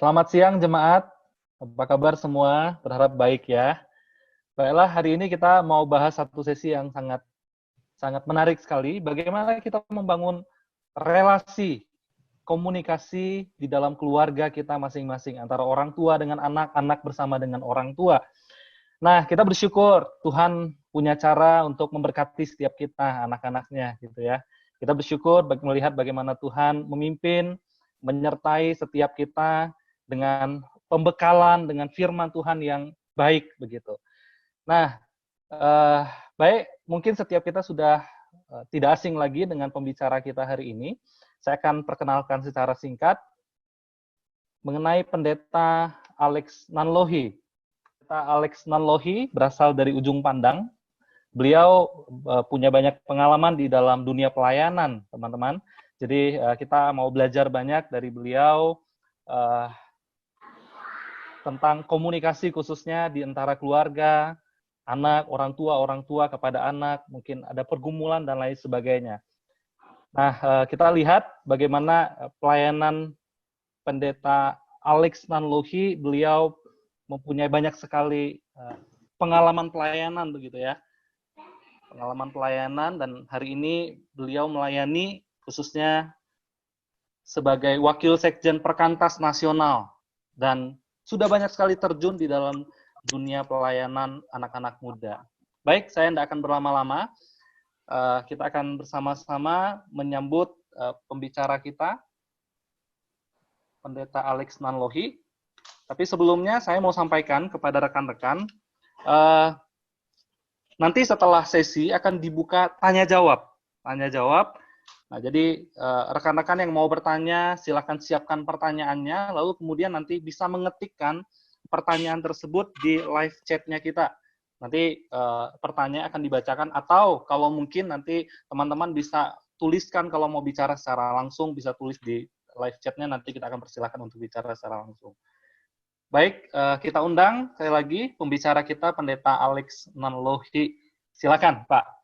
Selamat siang jemaat, apa kabar semua? Berharap baik ya. Baiklah, hari ini kita mau bahas satu sesi yang sangat sangat menarik sekali. Bagaimana kita membangun relasi, komunikasi di dalam keluarga kita masing-masing antara orang tua dengan anak, anak bersama dengan orang tua. Nah, kita bersyukur Tuhan punya cara untuk memberkati setiap kita, anak-anaknya gitu ya. Kita bersyukur melihat bagaimana Tuhan memimpin, menyertai setiap kita dengan pembekalan, dengan firman Tuhan yang baik begitu. Nah, eh, baik, mungkin setiap kita sudah tidak asing lagi dengan pembicara kita hari ini. Saya akan perkenalkan secara singkat mengenai Pendeta Alex Nanlohi. Pendeta Alex Nanlohi berasal dari Ujung Pandang. Beliau punya banyak pengalaman di dalam dunia pelayanan, teman-teman. Jadi kita mau belajar banyak dari beliau tentang komunikasi khususnya di antara keluarga, anak, orang tua kepada anak, mungkin ada pergumulan dan lain sebagainya. Nah, kita lihat bagaimana pelayanan Pendeta Alex Nanlohi, beliau mempunyai banyak sekali pengalaman pelayanan begitu ya. Pengalaman pelayanan, dan hari ini beliau melayani khususnya sebagai Wakil Sekjen Perkantas Nasional dan sudah banyak sekali terjun di dalam dunia pelayanan anak-anak muda. Baik, saya tidak akan berlama-lama. Kita akan bersama-sama menyambut pembicara kita, Pendeta Alex Nanlohi. Tapi sebelumnya saya mau sampaikan kepada rekan-rekan, nanti setelah sesi akan dibuka tanya-jawab. Tanya-jawab. Nah, jadi rekan-rekan yang mau bertanya, silakan siapkan pertanyaannya, lalu kemudian nanti bisa mengetikkan pertanyaan tersebut di live chat-nya kita. Nanti pertanyaan akan dibacakan, atau kalau mungkin nanti teman-teman bisa tuliskan kalau mau bicara secara langsung, bisa tulis di live chat-nya, nanti kita akan persilakan untuk bicara secara langsung. Baik, kita undang sekali lagi pembicara kita, Pendeta Alex Nanlohi. Silakan, Pak.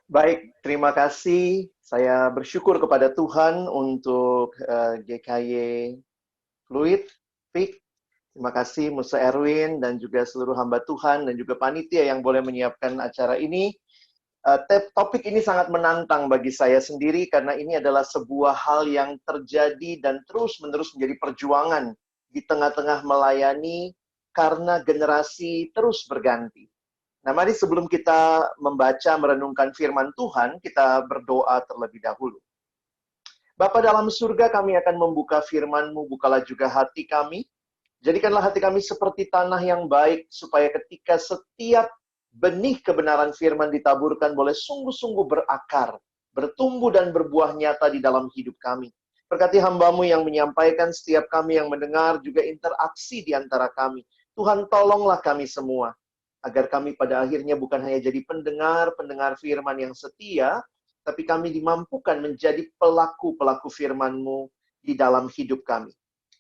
Baik, terima kasih. Saya bersyukur kepada Tuhan untuk GKY Fluid, Fik. Terima kasih Musa Erwin dan juga seluruh hamba Tuhan dan juga panitia yang boleh menyiapkan acara ini. Topik ini sangat menantang bagi saya sendiri karena ini adalah sebuah hal yang terjadi dan terus-menerus menjadi perjuangan di tengah-tengah melayani karena generasi terus berganti. Nah, mari sebelum kita membaca, merenungkan firman Tuhan, kita berdoa terlebih dahulu. Bapa dalam surga, kami akan membuka firman-Mu, bukalah juga hati kami. Jadikanlah hati kami seperti tanah yang baik, supaya ketika setiap benih kebenaran firman ditaburkan, boleh sungguh-sungguh berakar, bertumbuh dan berbuah nyata di dalam hidup kami. Berkati hamba-Mu yang menyampaikan, setiap kami yang mendengar, juga interaksi di antara kami. Tuhan, tolonglah kami semua, agar kami pada akhirnya bukan hanya jadi pendengar firman yang setia, tapi kami dimampukan menjadi pelaku-pelaku firman-Mu di dalam hidup kami.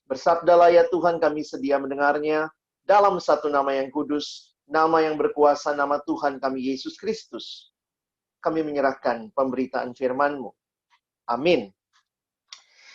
Bersabdalah ya Tuhan, kami sedia mendengarnya dalam satu nama yang kudus, nama yang berkuasa, nama Tuhan kami Yesus Kristus. Kami menyerahkan pemberitaan firman-Mu. Amin.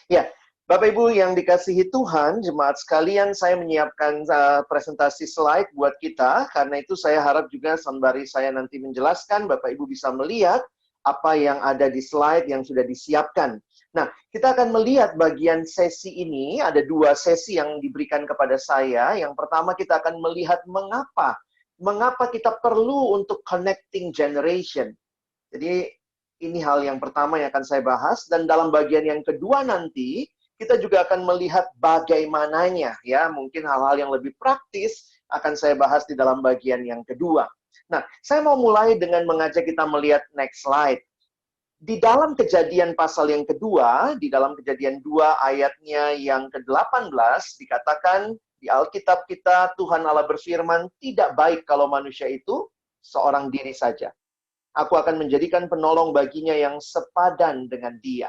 Ya, Bapak Ibu yang dikasihi Tuhan, jemaat sekalian, saya menyiapkan presentasi slide buat kita. Karena itu saya harap juga sembari saya nanti menjelaskan, Bapak Ibu bisa melihat apa yang ada di slide yang sudah disiapkan. Nah, kita akan melihat bagian sesi ini, ada dua sesi yang diberikan kepada saya. Yang pertama kita akan melihat mengapa kita perlu untuk connecting generation. Jadi ini hal yang pertama yang akan saya bahas, dan dalam bagian yang kedua nanti, kita juga akan melihat bagaimananya, ya, mungkin hal-hal yang lebih praktis akan saya bahas di dalam bagian yang kedua. Nah, saya mau mulai dengan mengajak kita melihat next slide. Di dalam Kejadian pasal yang kedua, di dalam Kejadian 2 ayatnya yang ke-18, dikatakan di Alkitab kita, Tuhan Allah berfirman, tidak baik kalau manusia itu seorang diri saja. Aku akan menjadikan penolong baginya yang sepadan dengan dia.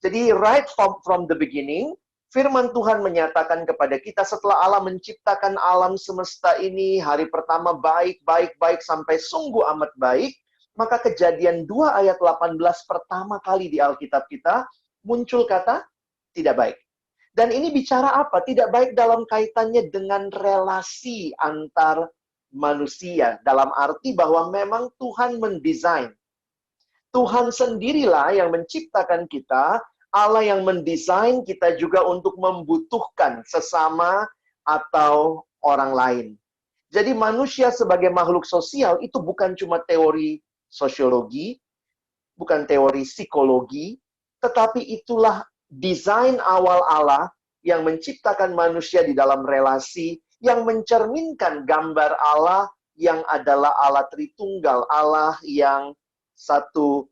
Jadi right from the beginning, firman Tuhan menyatakan kepada kita setelah Allah menciptakan alam semesta ini, hari pertama baik sampai sungguh amat baik, maka Kejadian 2 ayat 18 pertama kali di Alkitab kita muncul kata tidak baik. Dan ini bicara apa? Tidak baik dalam kaitannya dengan relasi antar manusia. Dalam arti bahwa memang Tuhan mendesain. Tuhan sendirilah yang menciptakan kita, Allah yang mendesain kita juga untuk membutuhkan sesama atau orang lain. Jadi manusia sebagai makhluk sosial itu bukan cuma teori sosiologi, bukan teori psikologi, tetapi itulah desain awal Allah yang menciptakan manusia di dalam relasi, yang mencerminkan gambar Allah yang adalah Allah Tritunggal, Allah yang satu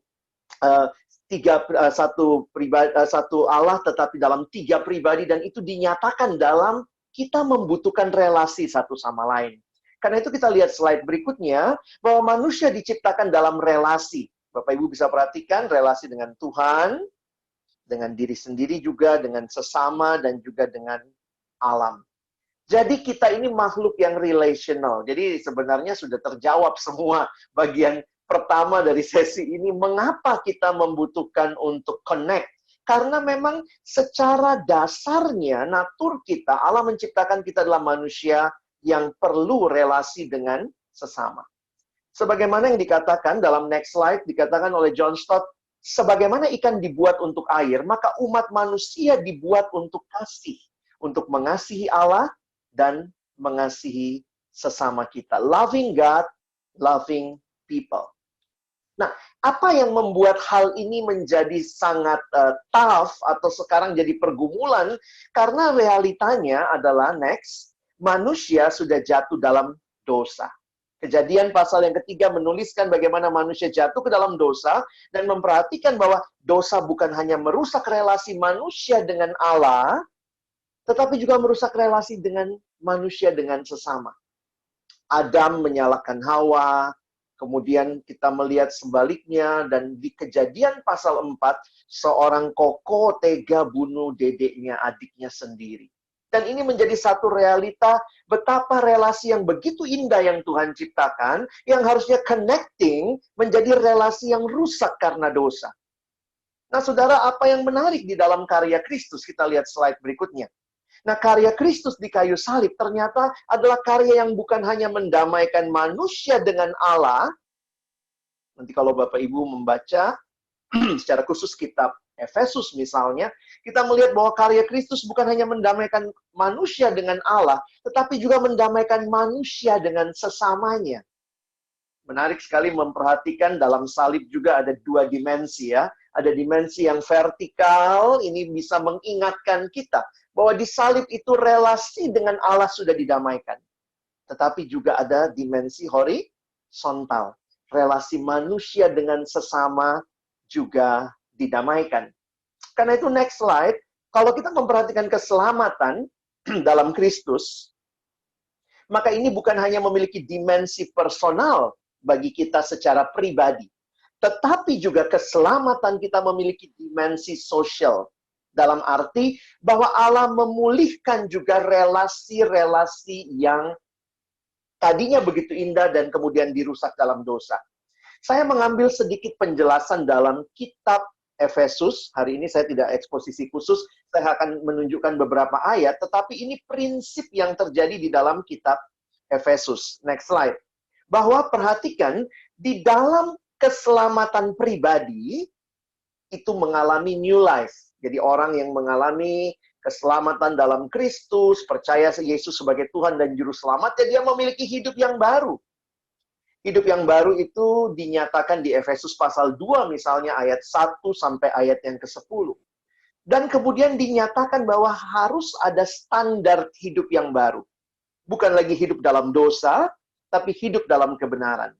Allah tetapi dalam tiga pribadi, dan itu dinyatakan dalam kita membutuhkan relasi satu sama lain. Karena itu kita lihat slide berikutnya, bahwa manusia diciptakan dalam relasi. Bapak Ibu bisa perhatikan relasi dengan Tuhan, dengan diri sendiri juga, dengan sesama, dan juga dengan alam. Jadi kita ini makhluk yang relational. Jadi sebenarnya sudah terjawab semua bagian pertama dari sesi ini. Mengapa kita membutuhkan untuk connect? Karena memang secara dasarnya, natur kita, Allah menciptakan kita adalah manusia yang perlu relasi dengan sesama. Sebagaimana yang dikatakan dalam next slide, dikatakan oleh John Stott, sebagaimana ikan dibuat untuk air, maka umat manusia dibuat untuk kasih. Untuk mengasihi Allah dan mengasihi sesama kita. Loving God, loving people. Nah, apa yang membuat hal ini menjadi sangat tough atau sekarang jadi pergumulan? Karena realitanya adalah manusia sudah jatuh dalam dosa. Kejadian pasal yang ketiga menuliskan bagaimana manusia jatuh ke dalam dosa dan memperhatikan bahwa dosa bukan hanya merusak relasi manusia dengan Allah, tetapi juga merusak relasi dengan manusia dengan sesama. Adam menyalahkan Hawa, kemudian kita melihat sebaliknya, dan di Kejadian pasal 4, seorang koko tega bunuh dedeknya, adiknya sendiri. Dan ini menjadi satu realita betapa relasi yang begitu indah yang Tuhan ciptakan, yang harusnya connecting, menjadi relasi yang rusak karena dosa. Nah, saudara, apa yang menarik di dalam karya Kristus? Kita lihat slide berikutnya. Nah, karya Kristus di kayu salib ternyata adalah karya yang bukan hanya mendamaikan manusia dengan Allah. Nanti kalau Bapak Ibu membaca secara khusus kitab Efesus misalnya, kita melihat bahwa karya Kristus bukan hanya mendamaikan manusia dengan Allah, tetapi juga mendamaikan manusia dengan sesamanya. Menarik sekali memperhatikan dalam salib juga ada dua dimensi ya. Ada dimensi yang vertikal, ini bisa mengingatkan kita bahwa di salib itu relasi dengan Allah sudah didamaikan. Tetapi juga ada dimensi horizontal. Relasi manusia dengan sesama juga didamaikan. Karena itu next slide, kalau kita memperhatikan keselamatan dalam Kristus, maka ini bukan hanya memiliki dimensi personal bagi kita secara pribadi, tetapi juga keselamatan kita memiliki dimensi sosial. Dalam arti bahwa Allah memulihkan juga relasi-relasi yang tadinya begitu indah dan kemudian dirusak dalam dosa. Saya mengambil sedikit penjelasan dalam kitab Efesus. Hari ini saya tidak eksposisi khusus, saya akan menunjukkan beberapa ayat, tetapi ini prinsip yang terjadi di dalam kitab Efesus. Next slide. Bahwa perhatikan, di dalam keselamatan pribadi, itu mengalami new life. Jadi orang yang mengalami keselamatan dalam Kristus, percaya Yesus sebagai Tuhan dan Juru Selamatnya, dia memiliki hidup yang baru. Hidup yang baru itu dinyatakan di Efesus pasal 2 misalnya ayat 1 sampai ayat yang ke-10. Dan kemudian dinyatakan bahwa harus ada standar hidup yang baru. Bukan lagi hidup dalam dosa, tapi hidup dalam kebenaran.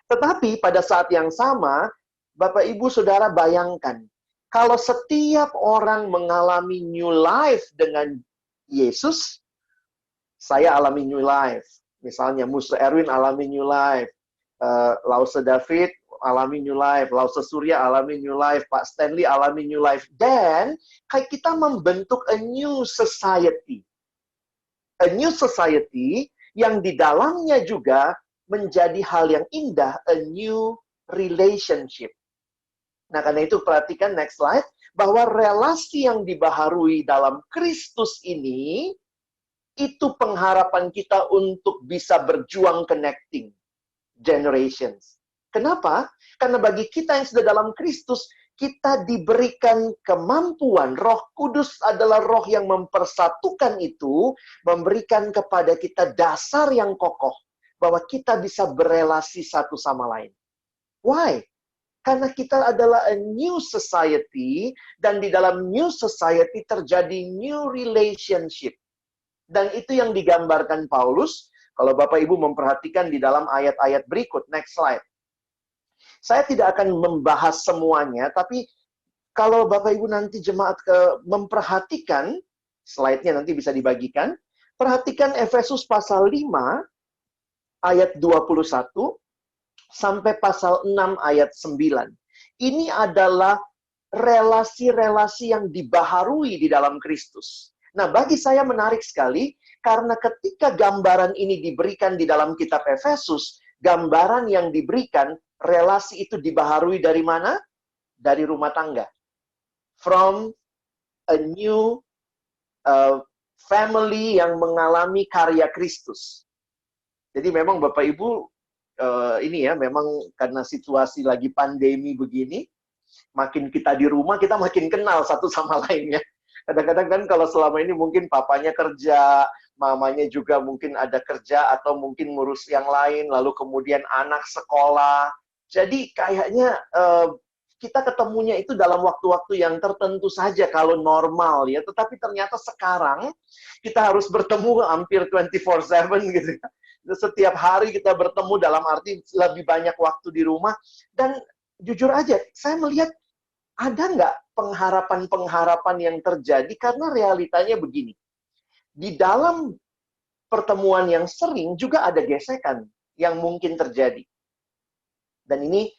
Tetapi pada saat yang sama, Bapak Ibu Saudara bayangkan, kalau setiap orang mengalami new life dengan Yesus, saya alami new life. Misalnya Musa Erwin alami new life. Lause David alami new life, Lause Surya alami new life, Pak Stanley alami new life. Dan kayak kita membentuk a new society. A new society yang di dalamnya juga menjadi hal yang indah, a new relationship. Nah, karena itu perhatikan next slide, bahwa relasi yang dibaharui dalam Kristus ini, itu pengharapan kita untuk bisa berjuang connecting generations. Kenapa? Karena bagi kita yang sudah dalam Kristus, kita diberikan kemampuan. Roh Kudus adalah roh yang mempersatukan itu, memberikan kepada kita dasar yang kokoh, bahwa kita bisa berelasi satu sama lain. Why? Karena kita adalah a new society, dan di dalam new society terjadi new relationship. Dan itu yang digambarkan Paulus, kalau Bapak Ibu memperhatikan di dalam ayat-ayat berikut. Next slide. Saya tidak akan membahas semuanya, tapi kalau Bapak Ibu nanti jemaat memperhatikan, slide-nya nanti bisa dibagikan, perhatikan Efesus pasal 5, ayat 21, sampai pasal 6 ayat 9. Ini adalah relasi-relasi yang dibaharui di dalam Kristus. Nah, bagi saya menarik sekali, karena ketika gambaran ini diberikan di dalam kitab Efesus, gambaran yang diberikan, relasi itu dibaharui dari mana? Dari rumah tangga. From a new family yang mengalami karya Kristus. Jadi memang Bapak Ibu, ini ya, memang karena situasi lagi pandemi begini, makin kita di rumah, kita makin kenal satu sama lainnya. Kadang-kadang kan kalau selama ini mungkin papanya kerja, mamanya juga mungkin ada kerja, atau mungkin ngurus yang lain, lalu kemudian anak sekolah. Jadi kayaknya kita ketemunya itu dalam waktu-waktu yang tertentu saja kalau normal ya. Tetapi ternyata sekarang kita harus bertemu hampir 24/7 gitu ya. Setiap hari kita bertemu, dalam arti lebih banyak waktu di rumah. Dan jujur aja, saya melihat ada nggak pengharapan-pengharapan yang terjadi, karena realitanya begini. Di dalam pertemuan yang sering juga ada gesekan yang mungkin terjadi. Dan ini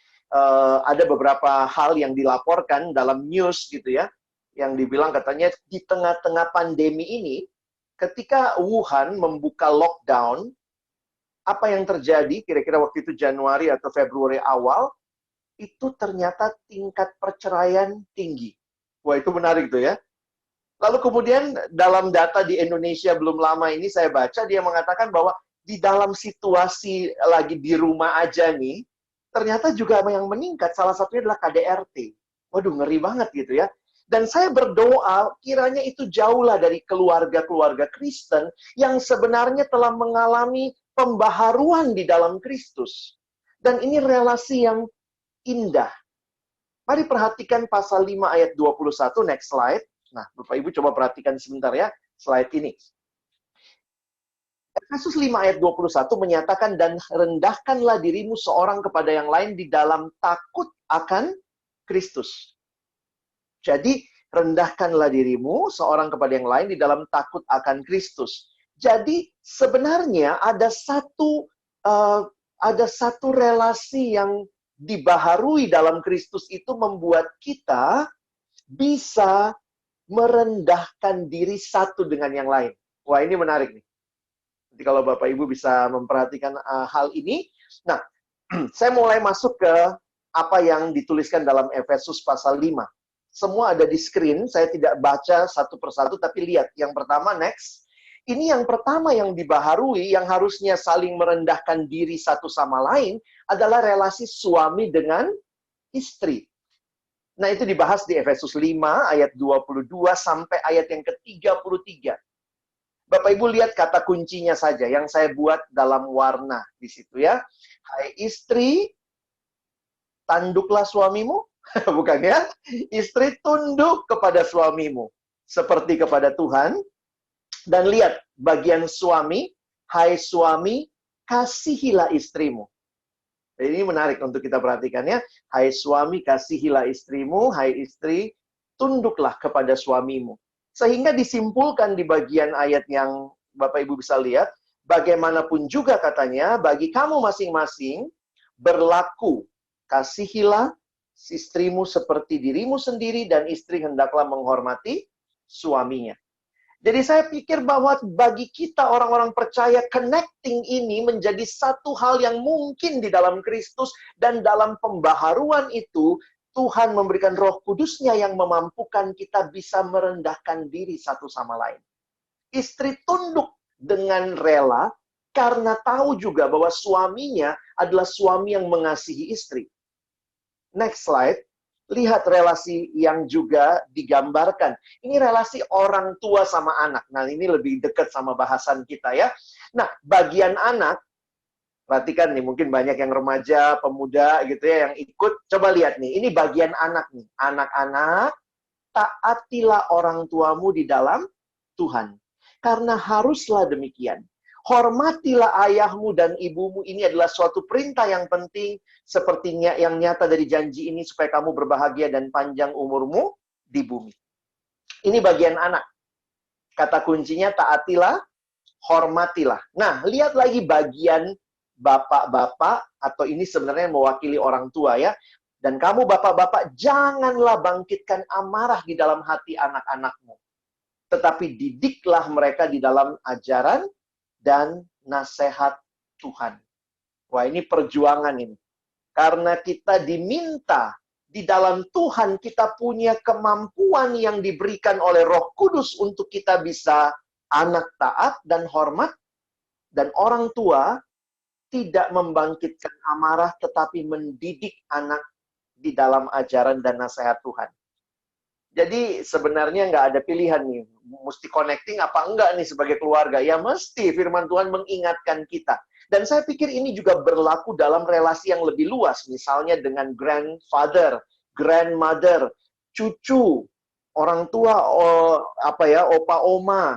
ada beberapa hal yang dilaporkan dalam news gitu ya, yang dibilang katanya di tengah-tengah pandemi ini, ketika Wuhan membuka lockdown, apa yang terjadi kira-kira waktu itu Januari atau Februari awal, itu ternyata tingkat perceraian tinggi. Wah, itu menarik tuh ya. Lalu kemudian dalam data di Indonesia belum lama ini saya baca, dia mengatakan bahwa di dalam situasi lagi di rumah aja nih, ternyata juga yang meningkat, salah satunya adalah KDRT. Waduh, ngeri banget gitu ya. Dan saya berdoa, kiranya itu jauhlah dari keluarga-keluarga Kristen yang sebenarnya telah mengalami pembaharuan di dalam Kristus. Dan ini relasi yang indah. Mari perhatikan pasal 5 ayat 21, next slide. Nah, Bapak Ibu coba perhatikan sebentar ya, slide ini. Efesus 5 ayat 21 menyatakan, dan rendahkanlah dirimu seorang kepada yang lain di dalam takut akan Kristus. Jadi, rendahkanlah dirimu seorang kepada yang lain di dalam takut akan Kristus. Jadi, sebenarnya ada satu relasi yang dibaharui dalam Kristus, itu membuat kita bisa merendahkan diri satu dengan yang lain. Wah, ini menarik nih. Jadi kalau Bapak Ibu bisa memperhatikan hal ini. Nah, saya mulai masuk ke apa yang dituliskan dalam Efesus pasal 5. Semua ada di screen, saya tidak baca satu persatu, tapi lihat. Yang pertama, next. Ini yang pertama yang dibaharui, yang harusnya saling merendahkan diri satu sama lain, adalah relasi suami dengan istri. Nah, itu dibahas di Efesus 5 ayat 22 sampai ayat yang ke-33. Bapak Ibu lihat kata kuncinya saja yang saya buat dalam warna di situ ya. Hai istri, tanduklah suamimu. Bukan ya? Istri, tunduk kepada suamimu seperti kepada Tuhan. Dan lihat bagian suami, hai suami, kasihilah istrimu. Jadi ini menarik untuk kita perhatikan ya. Hai suami, kasihilah istrimu. Hai istri, tunduklah kepada suamimu. Sehingga disimpulkan di bagian ayat yang Bapak Ibu bisa lihat, bagaimanapun juga katanya, bagi kamu masing-masing, berlaku, kasihilah istrimu seperti dirimu sendiri, dan istri hendaklah menghormati suaminya. Jadi saya pikir bahwa bagi kita orang-orang percaya, connecting ini menjadi satu hal yang mungkin di dalam Kristus, dan dalam pembaharuan itu Tuhan memberikan Roh Kudus-Nya yang memampukan kita bisa merendahkan diri satu sama lain. Istri tunduk dengan rela karena tahu juga bahwa suaminya adalah suami yang mengasihi istri. Next slide. Lihat relasi yang juga digambarkan. Ini relasi orang tua sama anak. Nah, ini lebih dekat sama bahasan kita ya. Nah, bagian anak, perhatikan nih, mungkin banyak yang remaja, pemuda gitu ya, yang ikut. Coba lihat nih, ini bagian anak nih. Anak-anak, taatilah orang tuamu di dalam Tuhan. Karena haruslah demikian. Hormatilah ayahmu dan ibumu. Ini adalah suatu perintah yang penting. Sepertinya yang nyata dari janji ini supaya kamu berbahagia dan panjang umurmu di bumi. Ini bagian anak. Kata kuncinya taatilah, hormatilah. Nah, lihat lagi bagian bapak-bapak, atau ini sebenarnya mewakili orang tua ya. Dan kamu bapak-bapak, janganlah bangkitkan amarah di dalam hati anak-anakmu. Tetapi didiklah mereka di dalam ajaran dan nasihat Tuhan. Wah, ini perjuangan ini. Karena kita diminta di dalam Tuhan, kita punya kemampuan yang diberikan oleh Roh Kudus untuk kita bisa anak taat dan hormat. Dan orang tua tidak membangkitkan amarah, tetapi mendidik anak di dalam ajaran dan nasihat Tuhan. Jadi sebenarnya nggak ada pilihan nih, mesti connecting apa enggak nih sebagai keluarga. Ya mesti, firman Tuhan mengingatkan kita. Dan saya pikir ini juga berlaku dalam relasi yang lebih luas, misalnya dengan grandfather, grandmother, cucu, orang tua, opa oma.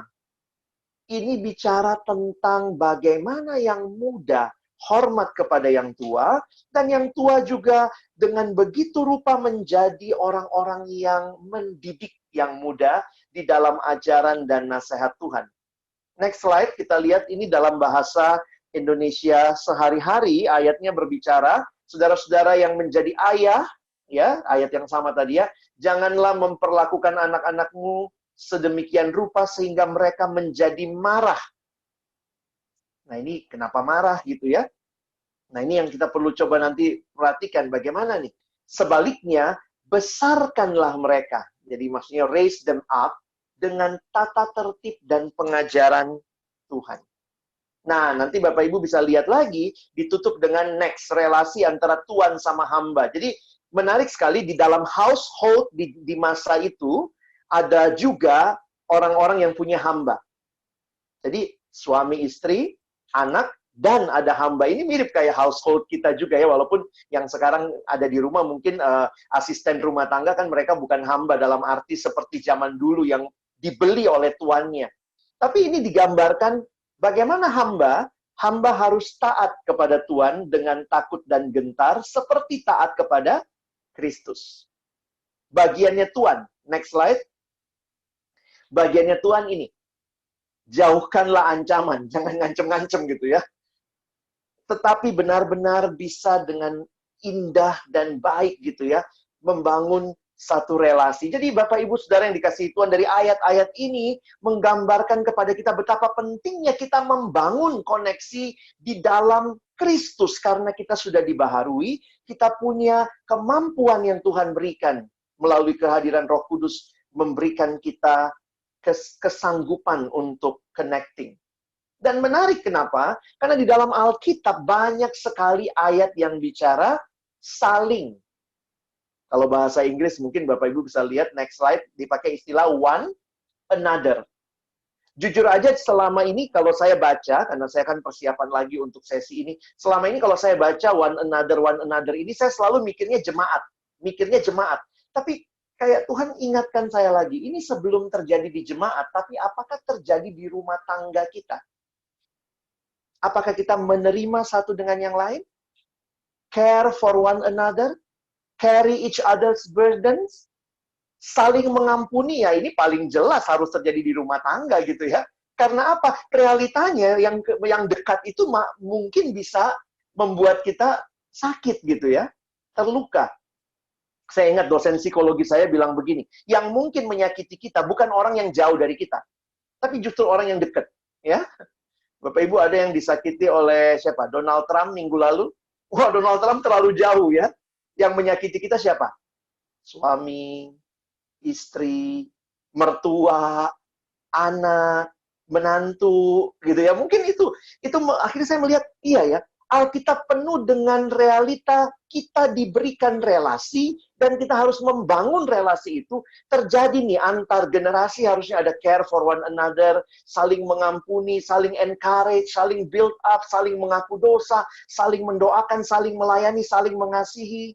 Ini bicara tentang bagaimana yang muda hormat kepada yang tua, dan yang tua juga dengan begitu rupa menjadi orang-orang yang mendidik yang muda di dalam ajaran dan nasihat Tuhan. Next slide, kita lihat ini dalam bahasa Indonesia sehari-hari, ayatnya berbicara, saudara-saudara yang menjadi ayah, ya, ayat yang sama tadi ya, janganlah memperlakukan anak-anakmu sedemikian rupa sehingga mereka menjadi marah. Nah, ini kenapa marah gitu ya? Nah, ini yang kita perlu coba nanti perhatikan bagaimana nih. Sebaliknya, besarkanlah mereka. Jadi maksudnya raise them up dengan tata tertib dan pengajaran Tuhan. Nah, nanti Bapak Ibu bisa lihat lagi, ditutup dengan next, relasi antara tuan sama hamba. Jadi, menarik sekali, di dalam household di masa itu, ada juga orang-orang yang punya hamba. Jadi, suami istri, anak, dan ada hamba. Ini mirip kayak household kita juga ya, walaupun yang sekarang ada di rumah mungkin asisten rumah tangga kan mereka bukan hamba dalam arti seperti zaman dulu yang dibeli oleh tuannya. Tapi ini digambarkan bagaimana hamba harus taat kepada Tuhan dengan takut dan gentar seperti taat kepada Kristus. Bagiannya Tuhan, next slide. Bagiannya Tuhan ini, jauhkanlah ancaman, jangan ngancem-ngancem gitu ya. Tetapi benar-benar bisa dengan indah dan baik gitu ya, membangun satu relasi. Jadi Bapak Ibu Saudara yang dikasihi Tuhan, dari ayat-ayat ini menggambarkan kepada kita betapa pentingnya kita membangun koneksi di dalam Kristus. Karena kita sudah dibaharui, kita punya kemampuan yang Tuhan berikan melalui kehadiran Roh Kudus, memberikan kita kesanggupan untuk connecting. Dan menarik kenapa? Karena di dalam Alkitab banyak sekali ayat yang bicara saling. Kalau bahasa Inggris mungkin Bapak Ibu bisa lihat, next slide, dipakai istilah one another. Jujur aja selama ini kalau saya baca, karena saya akan persiapan lagi untuk sesi ini, selama ini kalau saya baca one another ini, saya selalu mikirnya jemaat. Tapi kayak Tuhan ingatkan saya lagi, ini sebelum terjadi di jemaat, tapi apakah terjadi di rumah tangga kita? Apakah kita menerima satu dengan yang lain? Care for one another? Carry each other's burdens? Saling mengampuni, ya ini paling jelas harus terjadi di rumah tangga gitu ya. Karena apa? Realitanya yang dekat itu mungkin bisa membuat kita sakit gitu ya. Terluka. Saya ingat dosen psikologi saya bilang begini, yang mungkin menyakiti kita bukan orang yang jauh dari kita, tapi justru orang yang dekat. Ya. Bapak Ibu ada yang disakiti oleh siapa? Donald Trump minggu lalu. Wah, Donald Trump terlalu jauh ya. Yang menyakiti kita siapa? suami, istri, mertua, anak, menantu, gitu ya. Mungkin itu akhirnya saya melihat, iya ya, Alkitab penuh dengan realita kita diberikan relasi dan kita harus membangun relasi itu. Terjadi nih antar generasi, harusnya ada care for one another, saling mengampuni, saling encourage, saling build up, saling mengaku dosa, saling mendoakan, saling melayani, saling mengasihi.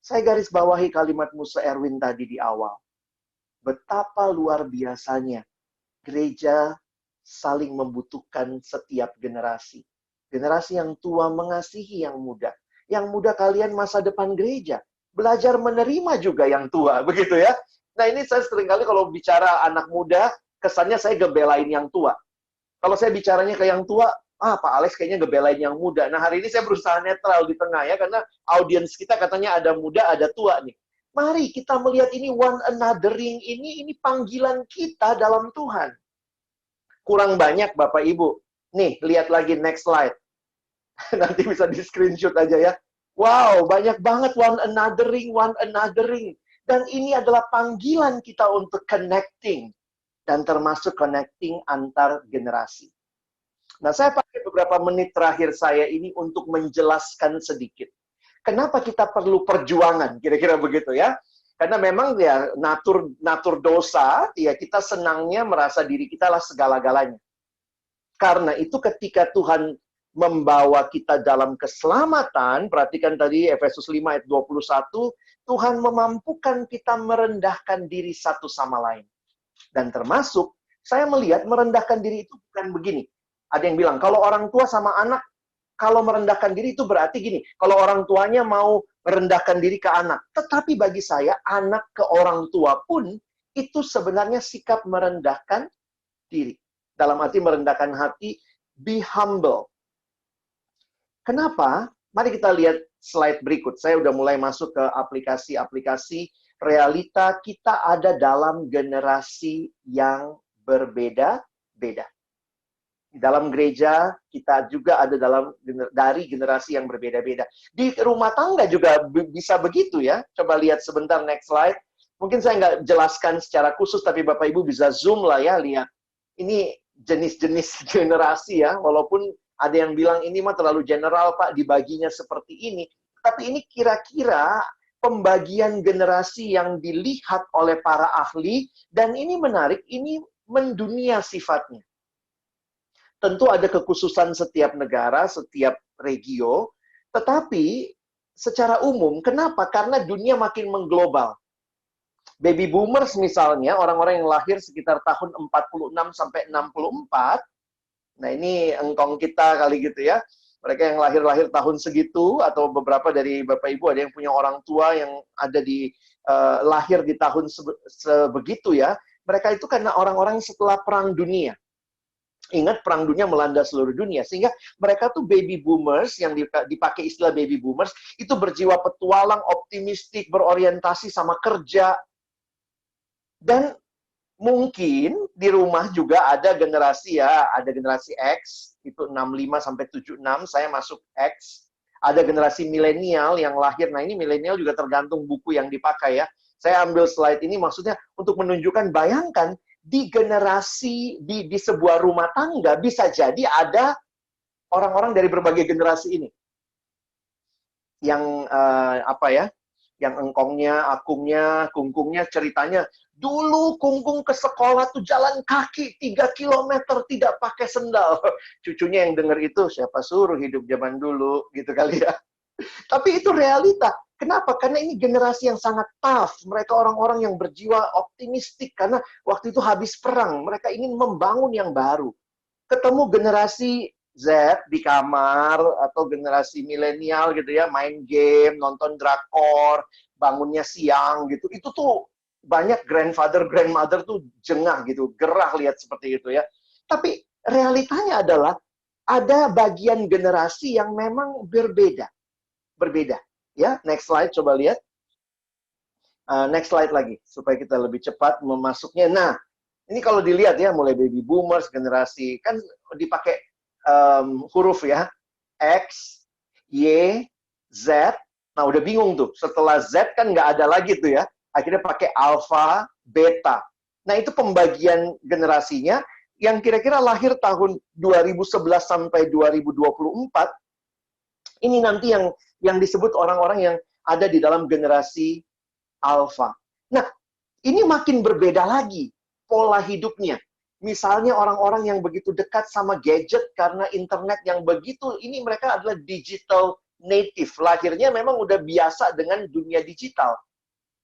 Saya garis bawahi kalimat Musa Erwin tadi di awal. Betapa luar biasanya gereja saling membutuhkan setiap generasi. Generasi yang tua mengasihi yang muda. Yang muda kalian masa depan gereja. Belajar menerima juga yang tua, begitu ya. Nah ini saya seringkali kalau bicara anak muda, kesannya saya gebelain yang tua. Kalau saya bicaranya ke yang tua, Pak Alex kayaknya gebelain yang muda. Nah hari ini saya berusaha netral di tengah ya, karena audiens kita katanya ada muda, ada tua nih. Mari kita melihat ini one anothering, ini panggilan kita dalam Tuhan. Kurang banyak Bapak Ibu. Nih, lihat lagi next slide. Nanti bisa di screenshot aja ya. Wow, banyak banget one anothering. Dan ini adalah panggilan kita untuk connecting. Dan termasuk connecting antar generasi. Nah, saya pakai beberapa menit terakhir saya ini untuk menjelaskan sedikit. Kenapa kita perlu perjuangan? Kira-kira begitu ya. Karena memang ya natur dosa, ya kita senangnya merasa diri kita lah segala-galanya. Karena itu ketika Tuhan membawa kita dalam keselamatan, perhatikan tadi Efesus 5 ayat 21, Tuhan memampukan kita merendahkan diri satu sama lain. Dan termasuk, saya melihat merendahkan diri itu bukan begini. Ada yang bilang, kalau orang tua sama anak, kalau merendahkan diri itu berarti gini, kalau orang tuanya mau merendahkan diri ke anak. Tetapi bagi saya, anak ke orang tua pun itu sebenarnya sikap merendahkan diri. Dalam arti merendahkan hati, be humble. Kenapa? Mari kita lihat slide berikut. Saya udah mulai masuk ke aplikasi-aplikasi. Realita kita ada dalam generasi yang berbeda-beda. Di dalam gereja, kita juga ada dari generasi yang berbeda-beda. Di rumah tangga juga bisa begitu ya. Coba lihat sebentar next slide. Mungkin saya nggak jelaskan secara khusus, tapi Bapak Ibu bisa zoom lah ya, lihat. Ini jenis-jenis generasi ya, walaupun ada yang bilang ini mah terlalu general Pak, dibaginya seperti ini. Tapi ini kira-kira pembagian generasi yang dilihat oleh para ahli, dan ini menarik, ini mendunia sifatnya. Tentu ada kekhususan setiap negara, setiap regio, tetapi secara umum, kenapa? Karena dunia makin mengglobal. Baby boomers misalnya, orang-orang yang lahir sekitar tahun 46 sampai 64, nah ini engkong kita kali gitu ya, mereka yang lahir tahun segitu, atau beberapa dari Bapak Ibu ada yang punya orang tua yang ada di lahir di tahun sebegitu ya, mereka itu karena orang-orang setelah Perang Dunia. Ingat Perang Dunia melanda seluruh dunia, sehingga mereka tuh baby boomers, yang dipakai istilah baby boomers, itu berjiwa petualang, optimistik, berorientasi sama kerja. Dan mungkin di rumah juga ada generasi ya, ada generasi X, itu 65 sampai 76, saya masuk X. Ada generasi milenial yang lahir, nah ini milenial juga tergantung buku yang dipakai ya. Saya ambil slide ini maksudnya untuk menunjukkan, bayangkan, di generasi, di sebuah rumah tangga, bisa jadi ada orang-orang dari berbagai generasi ini. Yang, yang engkongnya, akungnya, kungkungnya, ceritanya, dulu kungkung ke sekolah tuh jalan kaki 3 kilometer, tidak pakai sendal. Cucunya yang denger itu, siapa suruh hidup zaman dulu, gitu kali ya. Tapi itu realita. Kenapa? Karena ini generasi yang sangat tough. Mereka orang-orang yang berjiwa optimistik. Karena waktu itu habis perang. Mereka ingin membangun yang baru. Ketemu generasi Z di kamar, atau generasi milenial gitu ya, main game, nonton drakor, bangunnya siang gitu. Itu tuh banyak grandfather, grandmother tuh jengah gitu, gerah lihat seperti itu ya. Tapi realitanya adalah ada bagian generasi yang memang berbeda. Ya, next slide, coba lihat. Next slide lagi, supaya kita lebih cepat memasuknya. Nah, ini kalau dilihat ya, mulai baby boomers, generasi, kan dipakai huruf ya, X, Y, Z, Nah, udah bingung tuh. Setelah Z kan nggak ada lagi tuh ya. Akhirnya pakai alpha, beta. Nah, itu pembagian generasinya yang kira-kira lahir tahun 2011 sampai 2024. Ini nanti yang disebut orang-orang yang ada di dalam generasi alpha. Nah, ini makin berbeda lagi pola hidupnya. Misalnya orang-orang yang begitu dekat sama gadget karena internet yang begitu, ini mereka adalah digital native. Lahirnya memang udah biasa dengan dunia digital.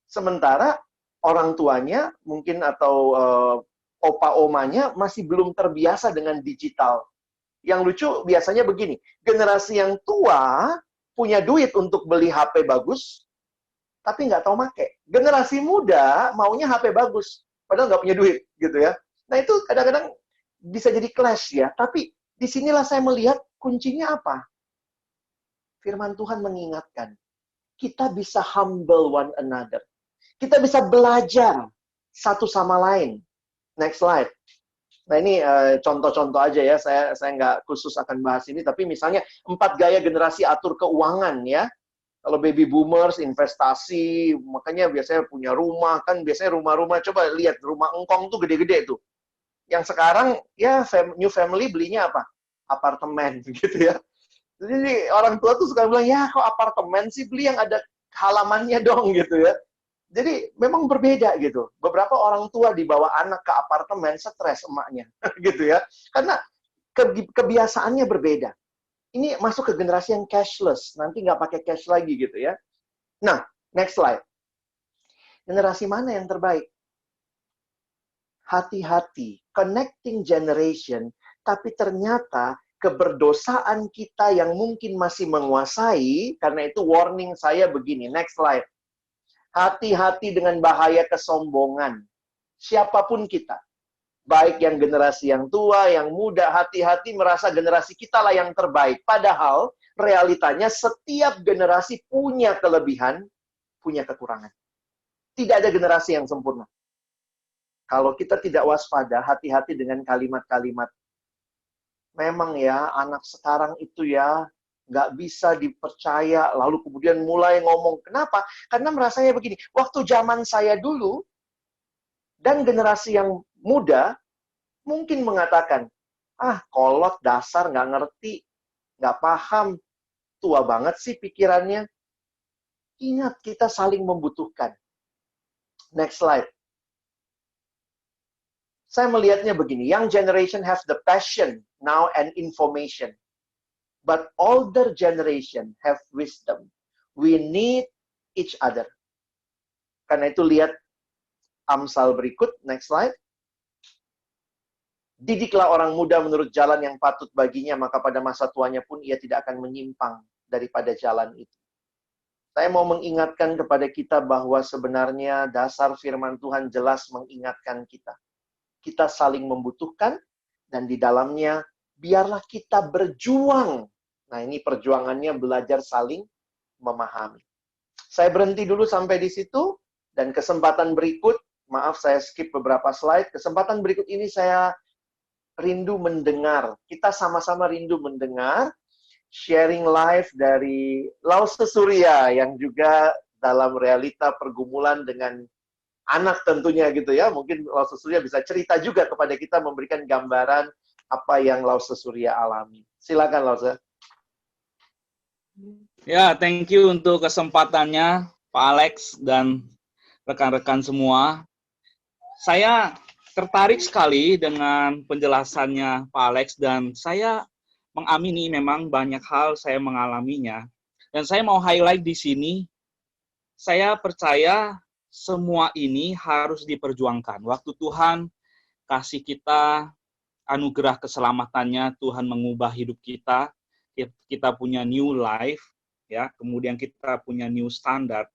Sementara orang tuanya mungkin atau opa-omanya masih belum terbiasa dengan digital. Yang lucu biasanya begini, generasi yang tua punya duit untuk beli HP bagus, tapi nggak tahu make. Generasi muda maunya HP bagus, padahal nggak punya duit, gitu ya. Nah, itu kadang-kadang bisa jadi clash ya. Tapi disinilah saya melihat kuncinya apa? Firman Tuhan mengingatkan, kita bisa humble one another. Kita bisa belajar satu sama lain. Next slide. Nah, ini contoh-contoh aja ya. Saya nggak khusus akan bahas ini, tapi misalnya 4 gaya generasi atur keuangan ya. Kalau baby boomers, investasi, makanya biasanya punya rumah, kan biasanya rumah-rumah, coba lihat, rumah engkong tuh gede-gede tuh. Yang sekarang, ya new family belinya apa? Apartemen, gitu ya. Jadi orang tua tuh suka bilang, ya kok apartemen sih, beli yang ada halamannya dong, gitu ya. Jadi memang berbeda gitu. Beberapa orang tua dibawa anak ke apartemen, stres emaknya, gitu ya. Karena kebiasaannya berbeda. Ini masuk ke generasi yang cashless. Nanti nggak pakai cash lagi gitu ya. Nah, next slide. Generasi mana yang terbaik? Hati-hati. Connecting generation. Tapi ternyata keberdosaan kita yang mungkin masih menguasai. Karena itu warning saya begini. Next slide. Hati-hati dengan bahaya kesombongan. Siapapun kita. Baik yang generasi yang tua, yang muda, hati-hati merasa generasi kita lah yang terbaik. Padahal, realitanya setiap generasi punya kelebihan, punya kekurangan. Tidak ada generasi yang sempurna. Kalau kita tidak waspada, hati-hati dengan kalimat-kalimat. Memang ya, anak sekarang itu ya, nggak bisa dipercaya, lalu kemudian mulai ngomong. Kenapa? Karena merasanya begini, waktu zaman saya dulu, dan generasi yang muda, mungkin mengatakan, kolot dasar, nggak ngerti, nggak paham, tua banget sih pikirannya. Ingat, kita saling membutuhkan. Next slide. Saya melihatnya begini, young generation have the passion now and information. But older generation have wisdom. We need each other. Karena itu lihat Amsal berikut, next slide. Didiklah orang muda menurut jalan yang patut baginya, maka pada masa tuanya pun ia tidak akan menyimpang daripada jalan itu. Saya mau mengingatkan kepada kita bahwa sebenarnya dasar firman Tuhan jelas mengingatkan kita. Kita saling membutuhkan, dan di dalamnya biarlah kita berjuang. Nah, ini perjuangannya belajar saling memahami. Saya berhenti dulu sampai di situ, dan kesempatan berikut, maaf saya skip beberapa slide, kesempatan berikut ini saya rindu mendengar. Kita sama-sama rindu mendengar sharing live dari Lause Surya yang juga dalam realita pergumulan dengan anak tentunya gitu ya. Mungkin Lause Surya bisa cerita juga kepada kita, memberikan gambaran apa yang Lause Surya alami. Silakan Lause. Ya, thank you untuk kesempatannya Pak Alex dan rekan-rekan semua. Saya tertarik sekali dengan penjelasannya Pak Alex, dan saya mengamini memang banyak hal saya mengalaminya. Dan saya mau highlight di sini, saya percaya semua ini harus diperjuangkan. Waktu Tuhan kasih kita anugerah keselamatannya, Tuhan mengubah hidup kita punya new life, ya, kemudian kita punya new standard.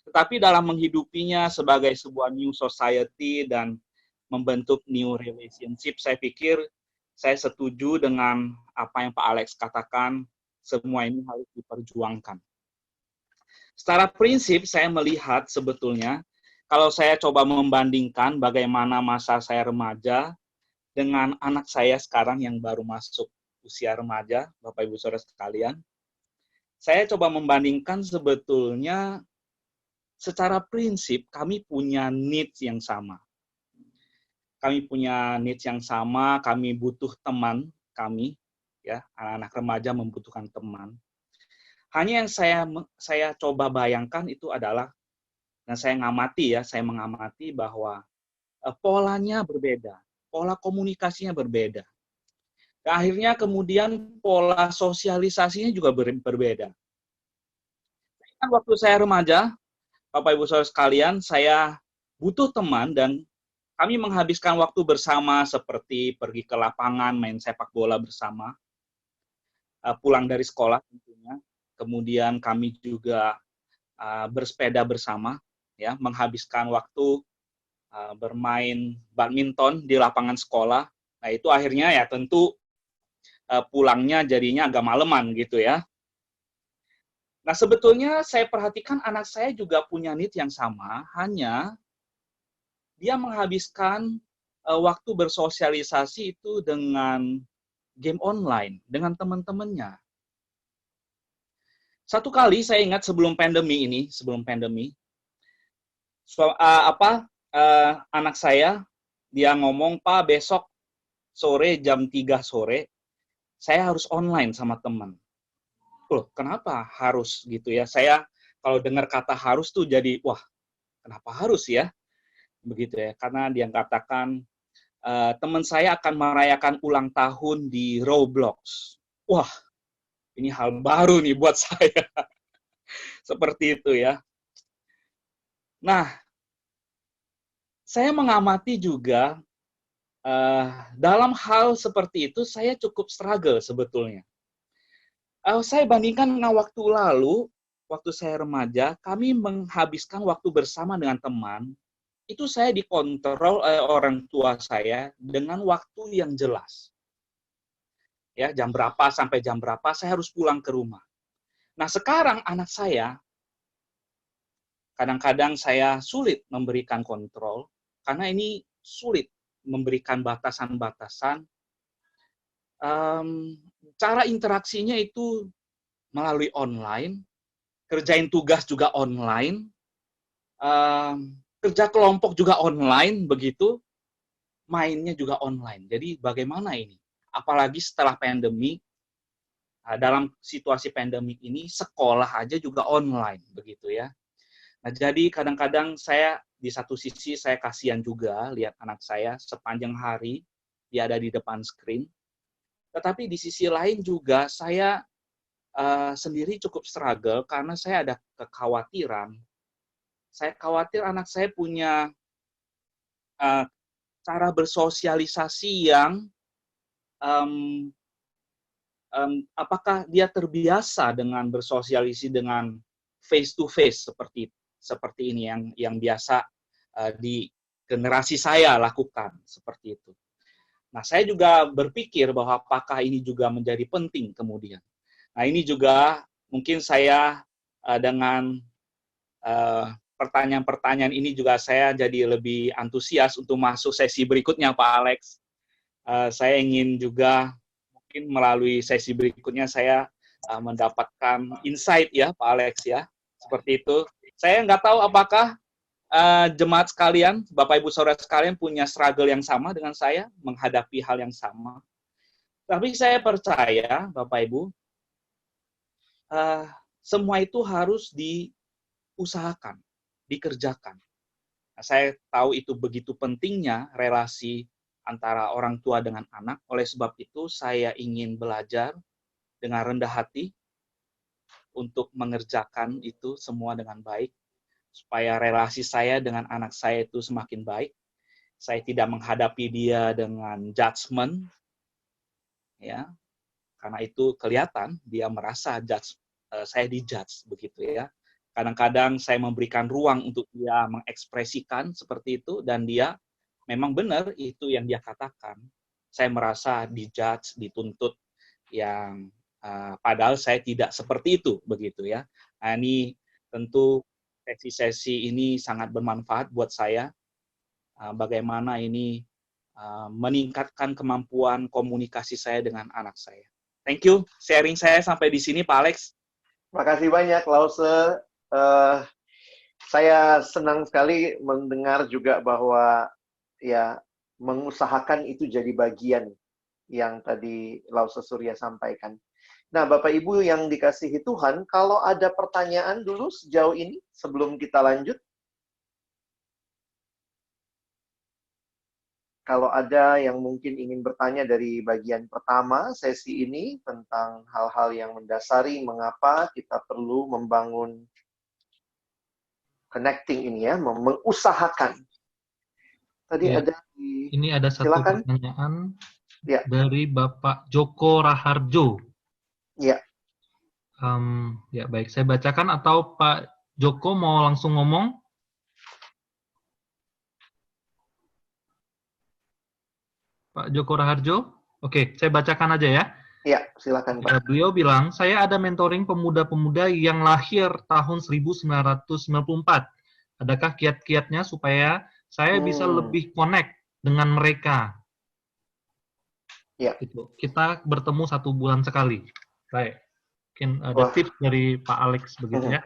Tetapi dalam menghidupinya sebagai sebuah new society dan membentuk new relationship, saya pikir saya setuju dengan apa yang Pak Alex katakan, semua ini harus diperjuangkan. Secara prinsip, saya melihat sebetulnya, kalau saya coba membandingkan bagaimana masa saya remaja dengan anak saya sekarang yang baru masuk usia remaja, Bapak Ibu Saudara sekalian, saya coba membandingkan sebetulnya secara prinsip kami punya needs yang sama. Kami punya needs yang sama, kami butuh teman, kami, ya, anak-anak remaja membutuhkan teman. Hanya yang saya coba bayangkan itu adalah, dan saya mengamati bahwa polanya berbeda, pola komunikasinya berbeda. Dan akhirnya kemudian pola sosialisasinya juga berbeda. Kan waktu saya remaja, Bapak Ibu Saudara sekalian, saya butuh teman dan kami menghabiskan waktu bersama seperti pergi ke lapangan, main sepak bola bersama, pulang dari sekolah tentunya. Kemudian kami juga bersepeda bersama, ya, menghabiskan waktu bermain badminton di lapangan sekolah. Nah, itu akhirnya ya tentu pulangnya jadinya agak maleman gitu ya. Nah, sebetulnya saya perhatikan anak saya juga punya need yang sama, hanya dia menghabiskan waktu bersosialisasi itu dengan game online, dengan teman-temannya. Satu kali saya ingat sebelum pandemi, anak saya, dia ngomong, "Pak, besok sore jam 3 sore, saya harus online sama teman." Loh, kenapa harus gitu ya? Saya kalau dengar kata harus tuh jadi, wah, kenapa harus ya? Begitu ya, karena dia katakan, teman saya akan merayakan ulang tahun di Roblox. Wah, ini hal baru nih buat saya. Seperti itu ya. Nah, saya mengamati juga, dalam hal seperti itu, saya cukup struggle sebetulnya. Saya bandingkan dengan waktu lalu, waktu saya remaja, kami menghabiskan waktu bersama dengan teman, itu saya dikontrol oleh orang tua saya dengan waktu yang jelas. Ya, jam berapa sampai jam berapa saya harus pulang ke rumah. Nah, sekarang anak saya, kadang-kadang saya sulit memberikan kontrol, karena ini sulit memberikan batasan-batasan. Cara interaksinya itu melalui online, kerjain tugas juga online, kerja kelompok juga online, begitu, mainnya juga online. Jadi bagaimana ini? Apalagi setelah pandemi, dalam situasi pandemi ini, sekolah aja juga online, begitu ya. Nah, jadi kadang-kadang saya, di satu sisi saya kasihan juga lihat anak saya sepanjang hari, dia ada di depan screen. Tetapi di sisi lain juga saya sendiri cukup struggle karena saya ada kekhawatiran. Saya khawatir anak saya punya cara bersosialisasi yang apakah dia terbiasa dengan bersosialisasi dengan face to face seperti ini yang biasa di generasi saya lakukan seperti itu. Nah, saya juga berpikir bahwa apakah ini juga menjadi penting kemudian. Nah, ini juga mungkin saya dengan pertanyaan-pertanyaan ini juga saya jadi lebih antusias untuk masuk sesi berikutnya, Pak Alex. Saya ingin juga mungkin melalui sesi berikutnya saya mendapatkan insight ya, Pak Alex ya. Seperti itu. Saya nggak tahu apakah jemaat sekalian, Bapak Ibu Saudara sekalian punya struggle yang sama dengan saya, menghadapi hal yang sama. Tapi saya percaya, Bapak Ibu, semua itu harus diusahakan, dikerjakan. Nah, saya tahu itu begitu pentingnya relasi antara orang tua dengan anak, oleh sebab itu saya ingin belajar dengan rendah hati untuk mengerjakan itu semua dengan baik, supaya relasi saya dengan anak saya itu semakin baik. Saya tidak menghadapi dia dengan judgement, ya, karena itu kelihatan dia merasa saya dijudge begitu ya. Kadang-kadang saya memberikan ruang untuk dia mengekspresikan seperti itu dan dia memang benar itu yang dia katakan. Saya merasa dijudge, dituntut yang padahal saya tidak seperti itu begitu ya. Nah, ini tentu sesi-sesi ini sangat bermanfaat buat saya. Bagaimana ini meningkatkan kemampuan komunikasi saya dengan anak saya. Thank you. Sharing saya sampai di sini, Pak Alex. Makasih banyak, Lause. Eh, saya senang sekali mendengar juga bahwa ya mengusahakan itu jadi bagian yang tadi Lause Surya sampaikan. Nah, Bapak Ibu yang dikasihi Tuhan, kalau ada pertanyaan dulu sejauh ini sebelum kita lanjut, kalau ada yang mungkin ingin bertanya dari bagian pertama sesi ini tentang hal-hal yang mendasari mengapa kita perlu membangun connecting ini ya, mengusahakan. Tadi Ya, ada ini ada satu silakan. pertanyaan Ya. dari Bapak Joko Raharjo. Ya. Ya baik, saya bacakan atau Pak Joko mau langsung ngomong? Pak Joko Raharjo? Oke, saya bacakan aja ya. Ya, silakan Pak. Beliau bilang, saya ada mentoring pemuda-pemuda yang lahir tahun 1994. Adakah kiat-kiatnya supaya saya bisa lebih connect dengan mereka? Ya. Gitu. Kita bertemu 1 bulan sekali. Baik. Mungkin ada tips dari Pak Alex begitu ya.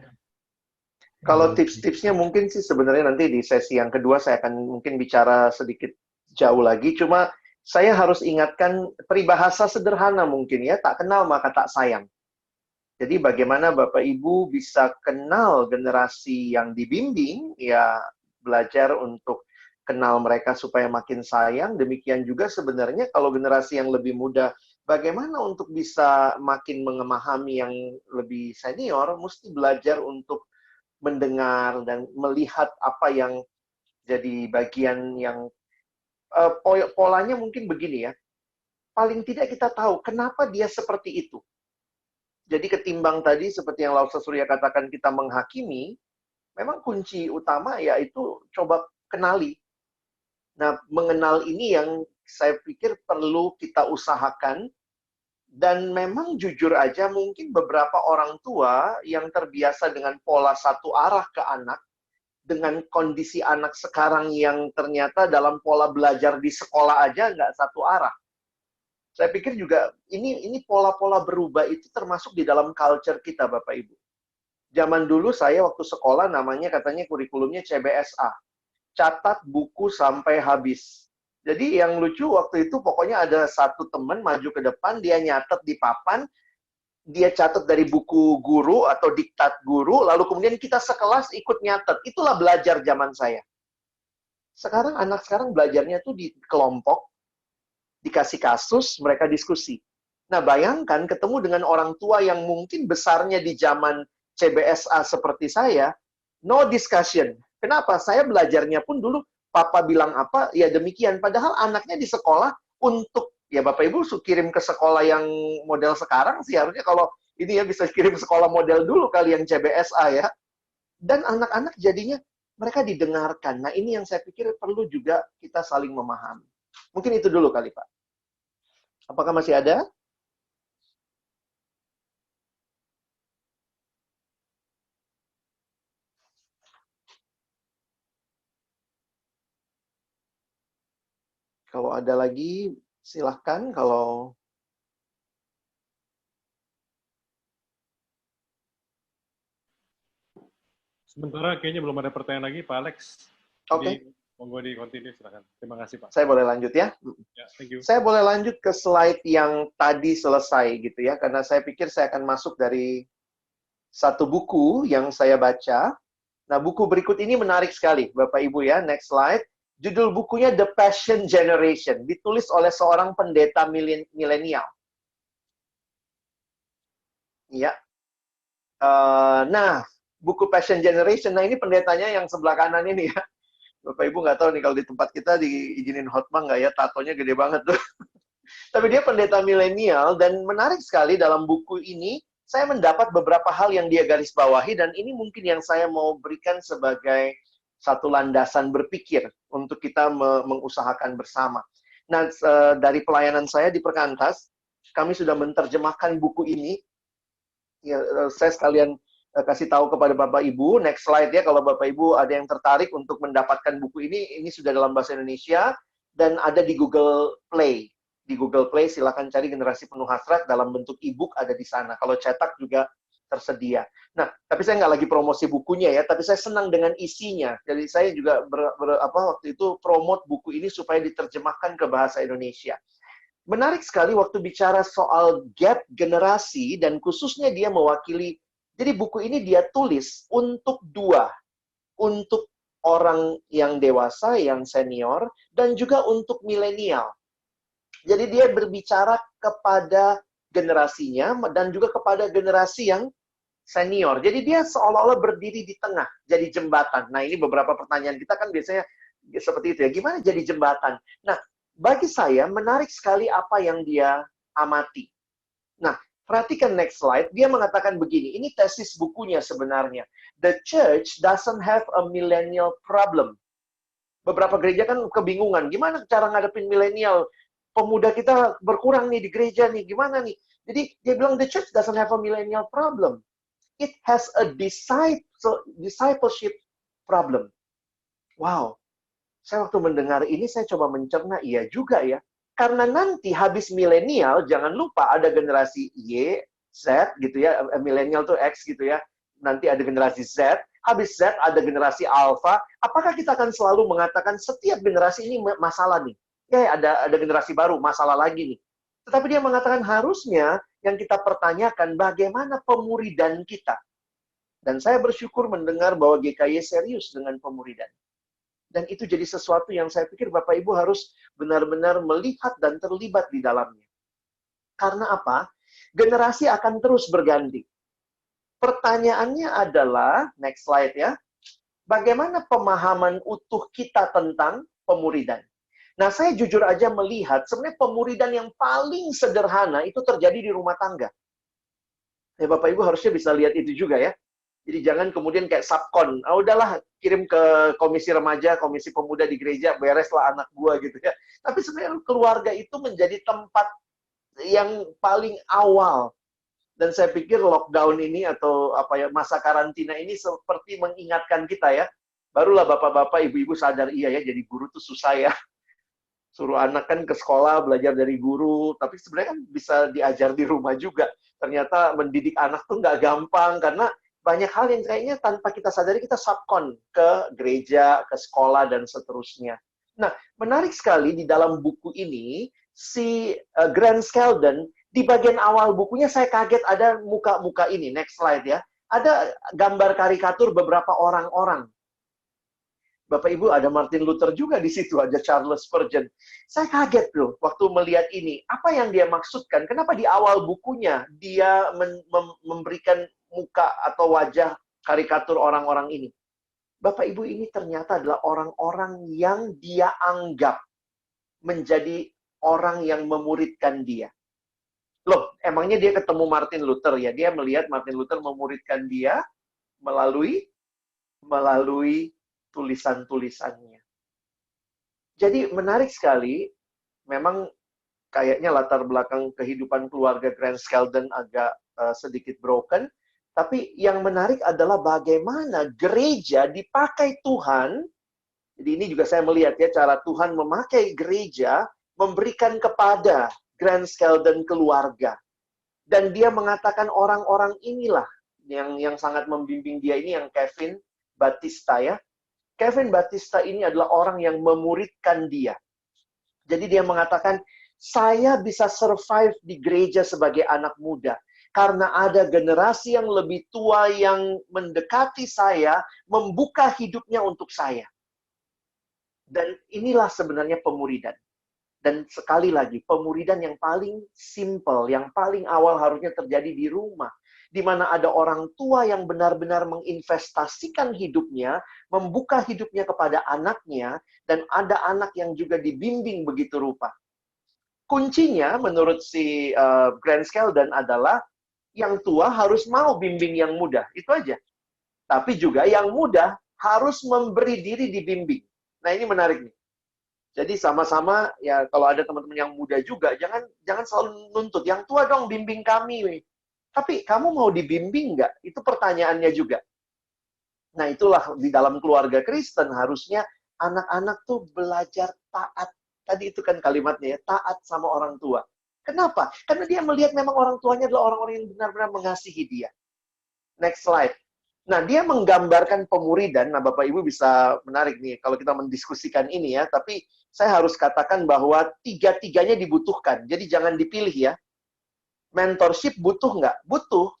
Kalau tips-tipsnya mungkin sih sebenarnya nanti di sesi yang kedua saya akan mungkin bicara sedikit jauh lagi. Cuma saya harus ingatkan peribahasa sederhana mungkin ya, tak kenal maka tak sayang. Jadi bagaimana Bapak Ibu bisa kenal generasi yang dibimbing, ya belajar untuk kenal mereka supaya makin sayang. Demikian juga sebenarnya kalau generasi yang lebih muda, bagaimana untuk bisa makin memahami yang lebih senior, mesti belajar untuk mendengar dan melihat apa yang jadi bagian yang polanya mungkin begini ya. Paling tidak kita tahu kenapa dia seperti itu. Jadi ketimbang tadi seperti yang Lause Surya katakan kita menghakimi, memang kunci utama yaitu coba kenali. Nah, mengenal ini yang saya pikir perlu kita usahakan. Dan memang jujur aja mungkin beberapa orang tua yang terbiasa dengan pola satu arah ke anak, dengan kondisi anak sekarang yang ternyata dalam pola belajar di sekolah aja nggak satu arah. Saya pikir juga ini pola-pola berubah itu termasuk di dalam culture kita, Bapak Ibu. Zaman dulu saya waktu sekolah namanya katanya kurikulumnya CBSA. Catat buku sampai habis. Jadi yang lucu waktu itu pokoknya ada satu teman maju ke depan, dia nyatet di papan, dia catat dari buku guru atau diktat guru, lalu kemudian kita sekelas ikut nyatet. Itulah belajar zaman saya. Sekarang anak sekarang belajarnya tuh di kelompok, dikasih kasus, mereka diskusi. Nah, bayangkan ketemu dengan orang tua yang mungkin besarnya di zaman CBSA seperti saya, no discussion. Kenapa? Saya belajarnya pun dulu, papa bilang apa, ya demikian. Padahal anaknya di sekolah untuk, ya Bapak Ibu kirim ke sekolah yang model sekarang sih, harusnya kalau ini ya bisa kirim sekolah model dulu kali yang CBSA ya. Dan anak-anak jadinya mereka didengarkan. Nah, ini yang saya pikir perlu juga kita saling memahami. Mungkin itu dulu kali, Pak. Apakah masih ada? Kalau ada lagi, silahkan. Kalau sementara kayaknya belum ada pertanyaan lagi, Pak Alex. Oke. Monggo di continue, silakan. Terima kasih, Pak. Saya boleh lanjut ya? Ya, thank you. Saya boleh lanjut ke slide yang tadi selesai gitu ya, karena saya pikir saya akan masuk dari satu buku yang saya baca. Nah, buku berikut ini menarik sekali, Bapak Ibu ya. Next slide. Judul bukunya The Passion Generation, ditulis oleh seorang pendeta milenial. Ya. Nah, buku Passion Generation, nah ini pendetanya yang sebelah kanan ini ya. Bapak Ibu nggak tahu nih kalau di tempat kita diizinin khotbah nggak ya, tatonya gede banget tuh. Tapi dia pendeta milenial dan menarik sekali dalam buku ini saya mendapat beberapa hal yang dia garis bawahi dan ini mungkin yang saya mau berikan sebagai satu landasan berpikir untuk kita mengusahakan bersama. Nah, dari pelayanan saya di Perkantas, kami sudah menerjemahkan buku ini. Ya, saya sekalian kasih tahu kepada Bapak Ibu, next slide ya, kalau Bapak Ibu ada yang tertarik untuk mendapatkan buku ini sudah dalam bahasa Indonesia, dan ada di Google Play. Di Google Play silakan cari Generasi Penuh Hasrat, dalam bentuk e-book ada di sana. Kalau cetak juga tersedia. Nah, tapi saya nggak lagi promosi bukunya ya, tapi saya senang dengan isinya. Jadi saya juga waktu itu promote buku ini supaya diterjemahkan ke bahasa Indonesia. Menarik sekali waktu bicara soal gap generasi, dan khususnya dia mewakili, jadi buku ini dia tulis untuk dua, untuk orang yang dewasa, yang senior, dan juga untuk milenial. Jadi dia berbicara kepada generasinya, dan juga kepada generasi yang senior. Jadi dia seolah-olah berdiri di tengah, jadi jembatan. Nah, ini beberapa pertanyaan kita kan biasanya seperti itu ya. Gimana jadi jembatan? Nah, bagi saya menarik sekali apa yang dia amati. Nah, perhatikan next slide. Dia mengatakan begini, ini tesis bukunya sebenarnya. The church doesn't have a millennial problem. Beberapa gereja kan kebingungan, gimana cara ngadepin milenial? Pemuda kita berkurang nih di gereja nih, gimana nih? Jadi dia bilang the church doesn't have a millennial problem. It has a discipleship problem. Wow. Saya waktu mendengar ini, saya coba mencerna, iya juga ya. Karena nanti habis milenial, jangan lupa ada generasi Y, Z gitu ya. Milenial tuh X gitu ya. Nanti ada generasi Z. Habis Z ada generasi Alpha. Apakah kita akan selalu mengatakan setiap generasi ini masalah nih? Ya, ada generasi baru, masalah lagi nih. Tetapi dia mengatakan harusnya yang kita pertanyakan bagaimana pemuridan kita. Dan saya bersyukur mendengar bahwa GKY serius dengan pemuridan. Dan itu jadi sesuatu yang saya pikir Bapak Ibu harus benar-benar melihat dan terlibat di dalamnya. Karena apa? Generasi akan terus berganti. Pertanyaannya adalah, next slide ya, bagaimana pemahaman utuh kita tentang pemuridan? Nah, saya jujur aja melihat, sebenarnya pemuridan yang paling sederhana itu terjadi di rumah tangga. Ya, Bapak Ibu harusnya bisa lihat itu juga ya. Jadi jangan kemudian kayak subkon, udahlah kirim ke komisi remaja, komisi pemuda di gereja, bereslah anak gua gitu ya. Tapi sebenarnya keluarga itu menjadi tempat yang paling awal. Dan saya pikir lockdown ini atau masa karantina ini seperti mengingatkan kita ya. Barulah bapak-bapak, ibu-ibu sadar, iya ya, jadi guru tuh susah ya. Suruh anak kan ke sekolah, belajar dari guru, tapi sebenarnya kan bisa diajar di rumah juga. Ternyata mendidik anak tuh nggak gampang, karena banyak hal yang kayaknya tanpa kita sadari, kita subkon ke gereja, ke sekolah, dan seterusnya. Nah, menarik sekali di dalam buku ini, si Grant Skeldon, di bagian awal bukunya saya kaget ada muka-muka ini, next slide ya. Ada gambar karikatur beberapa orang-orang. Bapak Ibu, ada Martin Luther juga di situ, ada Charles Spurgeon. Saya kaget loh waktu melihat ini. Apa yang dia maksudkan? Kenapa di awal bukunya dia memberikan muka atau wajah karikatur orang-orang ini? Bapak Ibu, ini ternyata adalah orang-orang yang dia anggap menjadi orang yang memuridkan dia. Loh, emangnya dia ketemu Martin Luther ya? Dia melihat Martin Luther memuridkan dia melalui tulisan-tulisannya. Jadi menarik sekali, memang kayaknya latar belakang kehidupan keluarga Grant Skeldon agak sedikit broken, tapi yang menarik adalah bagaimana gereja dipakai Tuhan. Jadi ini juga saya melihat ya, cara Tuhan memakai gereja, memberikan kepada Grant Skeldon keluarga. Dan dia mengatakan orang-orang inilah yang sangat membimbing dia ini, yang Kevin Batista ya. Kevin Batista ini adalah orang yang memuridkan dia. Jadi dia mengatakan, saya bisa survive di gereja sebagai anak muda. Karena ada generasi yang lebih tua yang mendekati saya, membuka hidupnya untuk saya. Dan inilah sebenarnya pemuridan. Dan sekali lagi, pemuridan yang paling simple, yang paling awal harusnya terjadi di rumah. Di mana ada orang tua yang benar-benar menginvestasikan hidupnya, membuka hidupnya kepada anaknya, dan ada anak yang juga dibimbing begitu rupa. Kuncinya menurut si Grant Skeldon adalah yang tua harus mau bimbing yang muda, itu aja. Tapi juga yang muda harus memberi diri dibimbing. Nah, ini menarik nih. Jadi sama-sama ya, kalau ada teman-teman yang muda juga, jangan selalu nuntut yang tua dong bimbing kami. Tapi kamu mau dibimbing nggak? Itu pertanyaannya juga. Nah, itulah di dalam keluarga Kristen harusnya anak-anak tuh belajar taat. Tadi itu kan kalimatnya ya, taat sama orang tua. Kenapa? Karena dia melihat memang orang tuanya adalah orang-orang yang benar-benar mengasihi dia. Next slide. Nah, dia menggambarkan pemuridan. Nah, Bapak Ibu bisa menarik nih kalau kita mendiskusikan ini ya. Tapi saya harus katakan bahwa tiga-tiganya dibutuhkan. Jadi jangan dipilih ya. Mentorship butuh nggak? Butuh.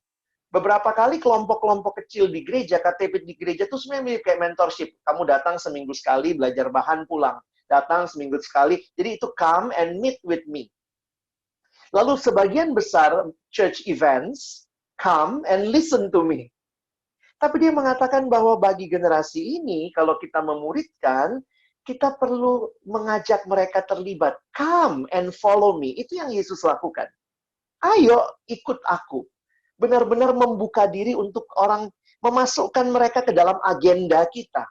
Beberapa kali kelompok-kelompok kecil di gereja, KTP di gereja itu sebenarnya mirip kayak mentorship. Kamu datang seminggu sekali, belajar bahan, pulang. Datang seminggu sekali. Jadi itu come and meet with me. Lalu sebagian besar church events, come and listen to me. Tapi dia mengatakan bahwa bagi generasi ini, kalau kita memuridkan, kita perlu mengajak mereka terlibat. Come and follow me. Itu yang Yesus lakukan. Ayo ikut aku. Benar-benar membuka diri untuk orang, memasukkan mereka ke dalam agenda kita.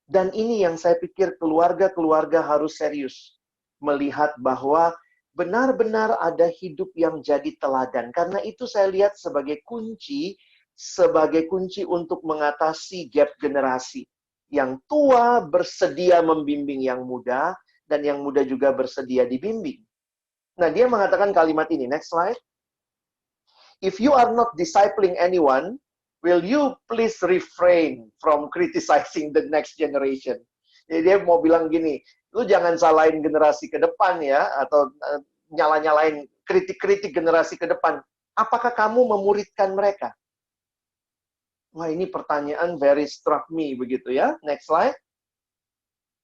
Dan ini yang saya pikir keluarga-keluarga harus serius. Melihat bahwa benar-benar ada hidup yang jadi teladan. Karena itu saya lihat sebagai kunci untuk mengatasi gap generasi. Yang tua bersedia membimbing yang muda, dan yang muda juga bersedia dibimbing. Nah, dia mengatakan kalimat ini. Next slide. If you are not discipling anyone, will you please refrain from criticizing the next generation? Jadi dia mau bilang gini, lu jangan salahin generasi ke depan ya, atau nyala-nyalain kritik-kritik generasi ke depan. Apakah kamu memuridkan mereka? Wah, ini pertanyaan very struck me, begitu ya. Next slide.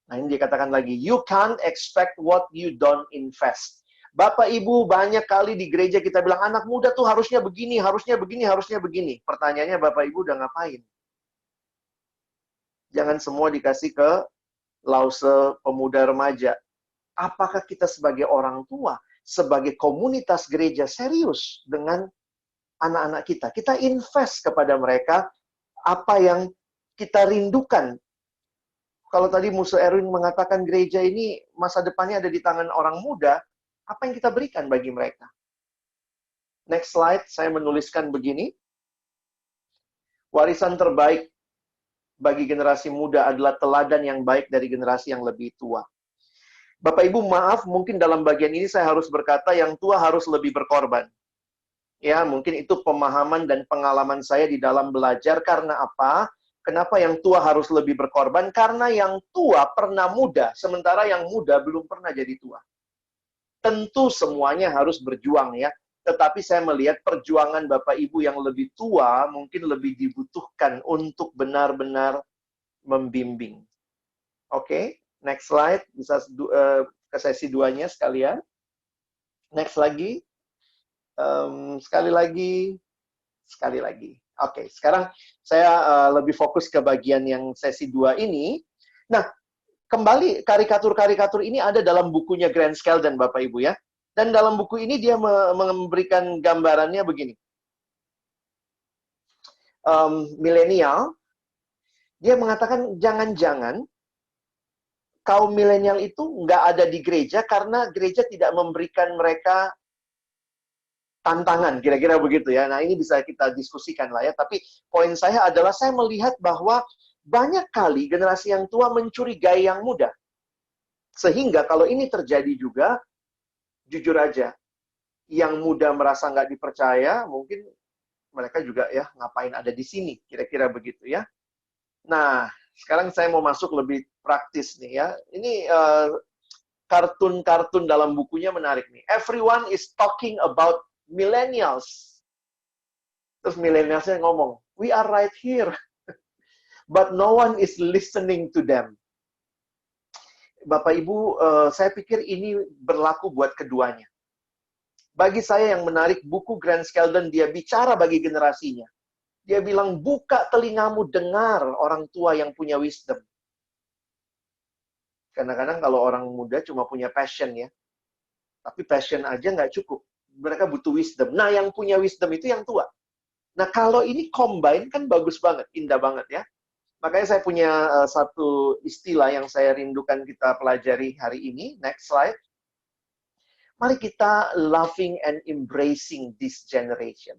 Nah, ini dikatakan lagi, you can't expect what you don't invest. Bapak, Ibu, banyak kali di gereja kita bilang, anak muda tuh harusnya begini, harusnya begini, harusnya begini. Pertanyaannya, Bapak, Ibu udah ngapain? Jangan semua dikasih ke lause pemuda remaja. Apakah kita sebagai orang tua, sebagai komunitas gereja serius dengan anak-anak kita? Kita invest kepada mereka apa yang kita rindukan. Kalau tadi Musa Erwin mengatakan gereja ini masa depannya ada di tangan orang muda, apa yang kita berikan bagi mereka? Next slide, saya menuliskan begini. Warisan terbaik bagi generasi muda adalah teladan yang baik dari generasi yang lebih tua. Bapak Ibu, maaf, mungkin dalam bagian ini saya harus berkata yang tua harus lebih berkorban. Ya, mungkin itu pemahaman dan pengalaman saya di dalam belajar. Karena apa? Kenapa yang tua harus lebih berkorban? Karena yang tua pernah muda, sementara yang muda belum pernah jadi tua. Tentu semuanya harus berjuang ya. Tetapi saya melihat perjuangan Bapak Ibu yang lebih tua mungkin lebih dibutuhkan untuk benar-benar membimbing. Oke, next slide. Bisa ke sesi 2-nya sekalian. Next lagi. Sekali lagi. Oke, sekarang saya lebih fokus ke bagian yang sesi 2 ini. Nah, kembali karikatur-karikatur ini ada dalam bukunya Grant Skeldon, Bapak Ibu ya. Dan dalam buku ini dia memberikan gambarannya begini. Milenial, dia mengatakan jangan-jangan kaum milenial itu nggak ada di gereja karena gereja tidak memberikan mereka tantangan, kira-kira begitu ya. Nah, ini bisa kita diskusikan lah ya. Tapi poin saya adalah saya melihat bahwa banyak kali generasi yang tua mencurigai yang muda. Sehingga kalau ini terjadi juga, jujur aja, yang muda merasa nggak dipercaya, mungkin mereka juga ya, ngapain ada di sini, kira-kira begitu ya. Nah, sekarang saya mau masuk lebih praktis nih ya. Ini kartun-kartun dalam bukunya menarik nih. Everyone is talking about millennials. Terus millennialsnya ngomong, we are right here. But no one is listening to them. Bapak Ibu, saya pikir ini berlaku buat keduanya. Bagi saya yang menarik, buku Grant Skeldon, dia bicara bagi generasinya. Dia bilang, buka telingamu, dengar orang tua yang punya wisdom. Kadang-kadang kalau orang muda cuma punya passion ya. Tapi passion aja nggak cukup. Mereka butuh wisdom. Nah, yang punya wisdom itu yang tua. Nah, kalau ini combine kan bagus banget, indah banget ya. Makanya saya punya satu istilah yang saya rindukan kita pelajari hari ini. Next slide. Mari kita loving and embracing this generation.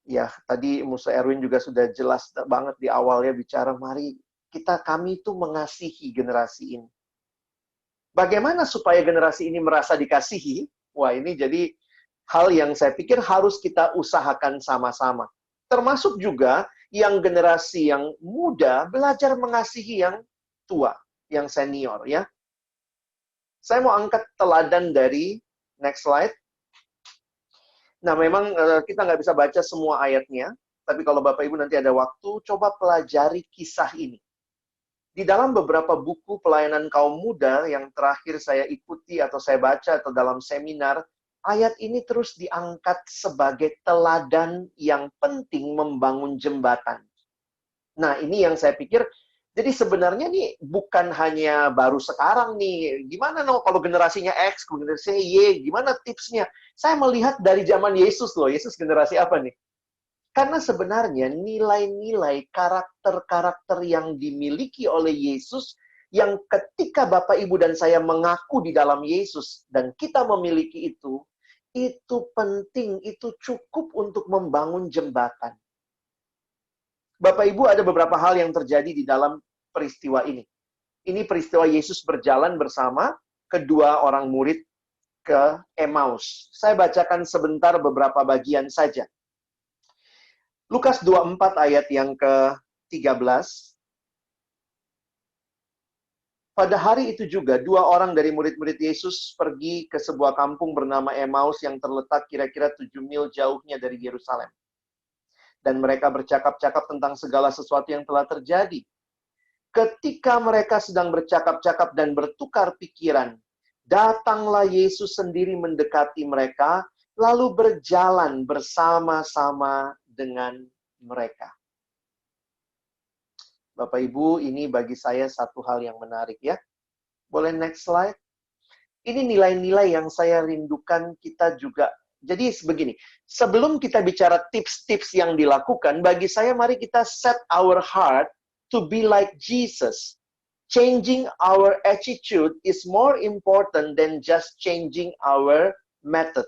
Ya, tadi Musa Erwin juga sudah jelas banget di awalnya bicara, mari kami itu mengasihi generasi ini. Bagaimana supaya generasi ini merasa dikasihi? Wah, ini jadi hal yang saya pikir harus kita usahakan sama-sama. Termasuk juga yang generasi yang muda belajar mengasihi yang tua, yang senior ya. Saya mau angkat teladan dari next slide. Nah, memang kita nggak bisa baca semua ayatnya, tapi kalau Bapak Ibu nanti ada waktu, coba pelajari kisah ini. Di dalam beberapa buku pelayanan kaum muda yang terakhir saya ikuti atau saya baca atau dalam seminar, ayat ini terus diangkat sebagai teladan yang penting membangun jembatan. Nah, ini yang saya pikir, jadi sebenarnya nih bukan hanya baru sekarang nih, gimana kalau generasinya X, generasinya Y, gimana tipsnya? Saya melihat dari zaman Yesus loh, Yesus generasi apa nih? Karena sebenarnya nilai-nilai karakter-karakter yang dimiliki oleh Yesus, yang ketika Bapak, Ibu, dan saya mengaku di dalam Yesus, dan kita memiliki itu penting, itu cukup untuk membangun jembatan. Bapak, Ibu, ada beberapa hal yang terjadi di dalam peristiwa ini. Ini peristiwa Yesus berjalan bersama kedua orang murid ke Emmaus. Saya bacakan sebentar beberapa bagian saja. Lukas 24 ayat yang ke-13. Pada hari itu juga, dua orang dari murid-murid Yesus pergi ke sebuah kampung bernama Emmaus yang terletak kira-kira 7 mil jauhnya dari Yerusalem. Dan mereka bercakap-cakap tentang segala sesuatu yang telah terjadi. Ketika mereka sedang bercakap-cakap dan bertukar pikiran, datanglah Yesus sendiri mendekati mereka, lalu berjalan bersama-sama dengan mereka. Bapak Ibu, ini bagi saya satu hal yang menarik ya. Boleh next slide? Ini nilai-nilai yang saya rindukan kita juga. Jadi begini, sebelum kita bicara tips-tips yang dilakukan, bagi saya mari kita set our heart to be like Jesus. Changing our attitude is more important than just changing our method.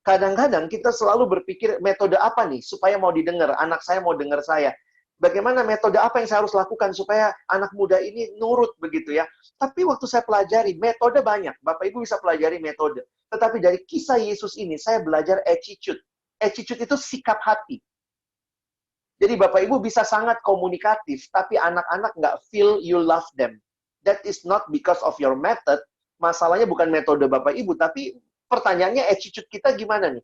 Kadang-kadang kita selalu berpikir metode apa nih supaya mau didengar, anak saya mau dengar saya. Bagaimana metode apa yang saya harus lakukan supaya anak muda ini nurut begitu ya. Tapi waktu saya pelajari, metode banyak. Bapak Ibu bisa pelajari metode. Tetapi dari kisah Yesus ini, saya belajar attitude. Attitude itu sikap hati. Jadi Bapak Ibu bisa sangat komunikatif, tapi anak-anak nggak feel you love them. That is not because of your method. Masalahnya bukan metode Bapak Ibu, tapi pertanyaannya attitude kita gimana nih?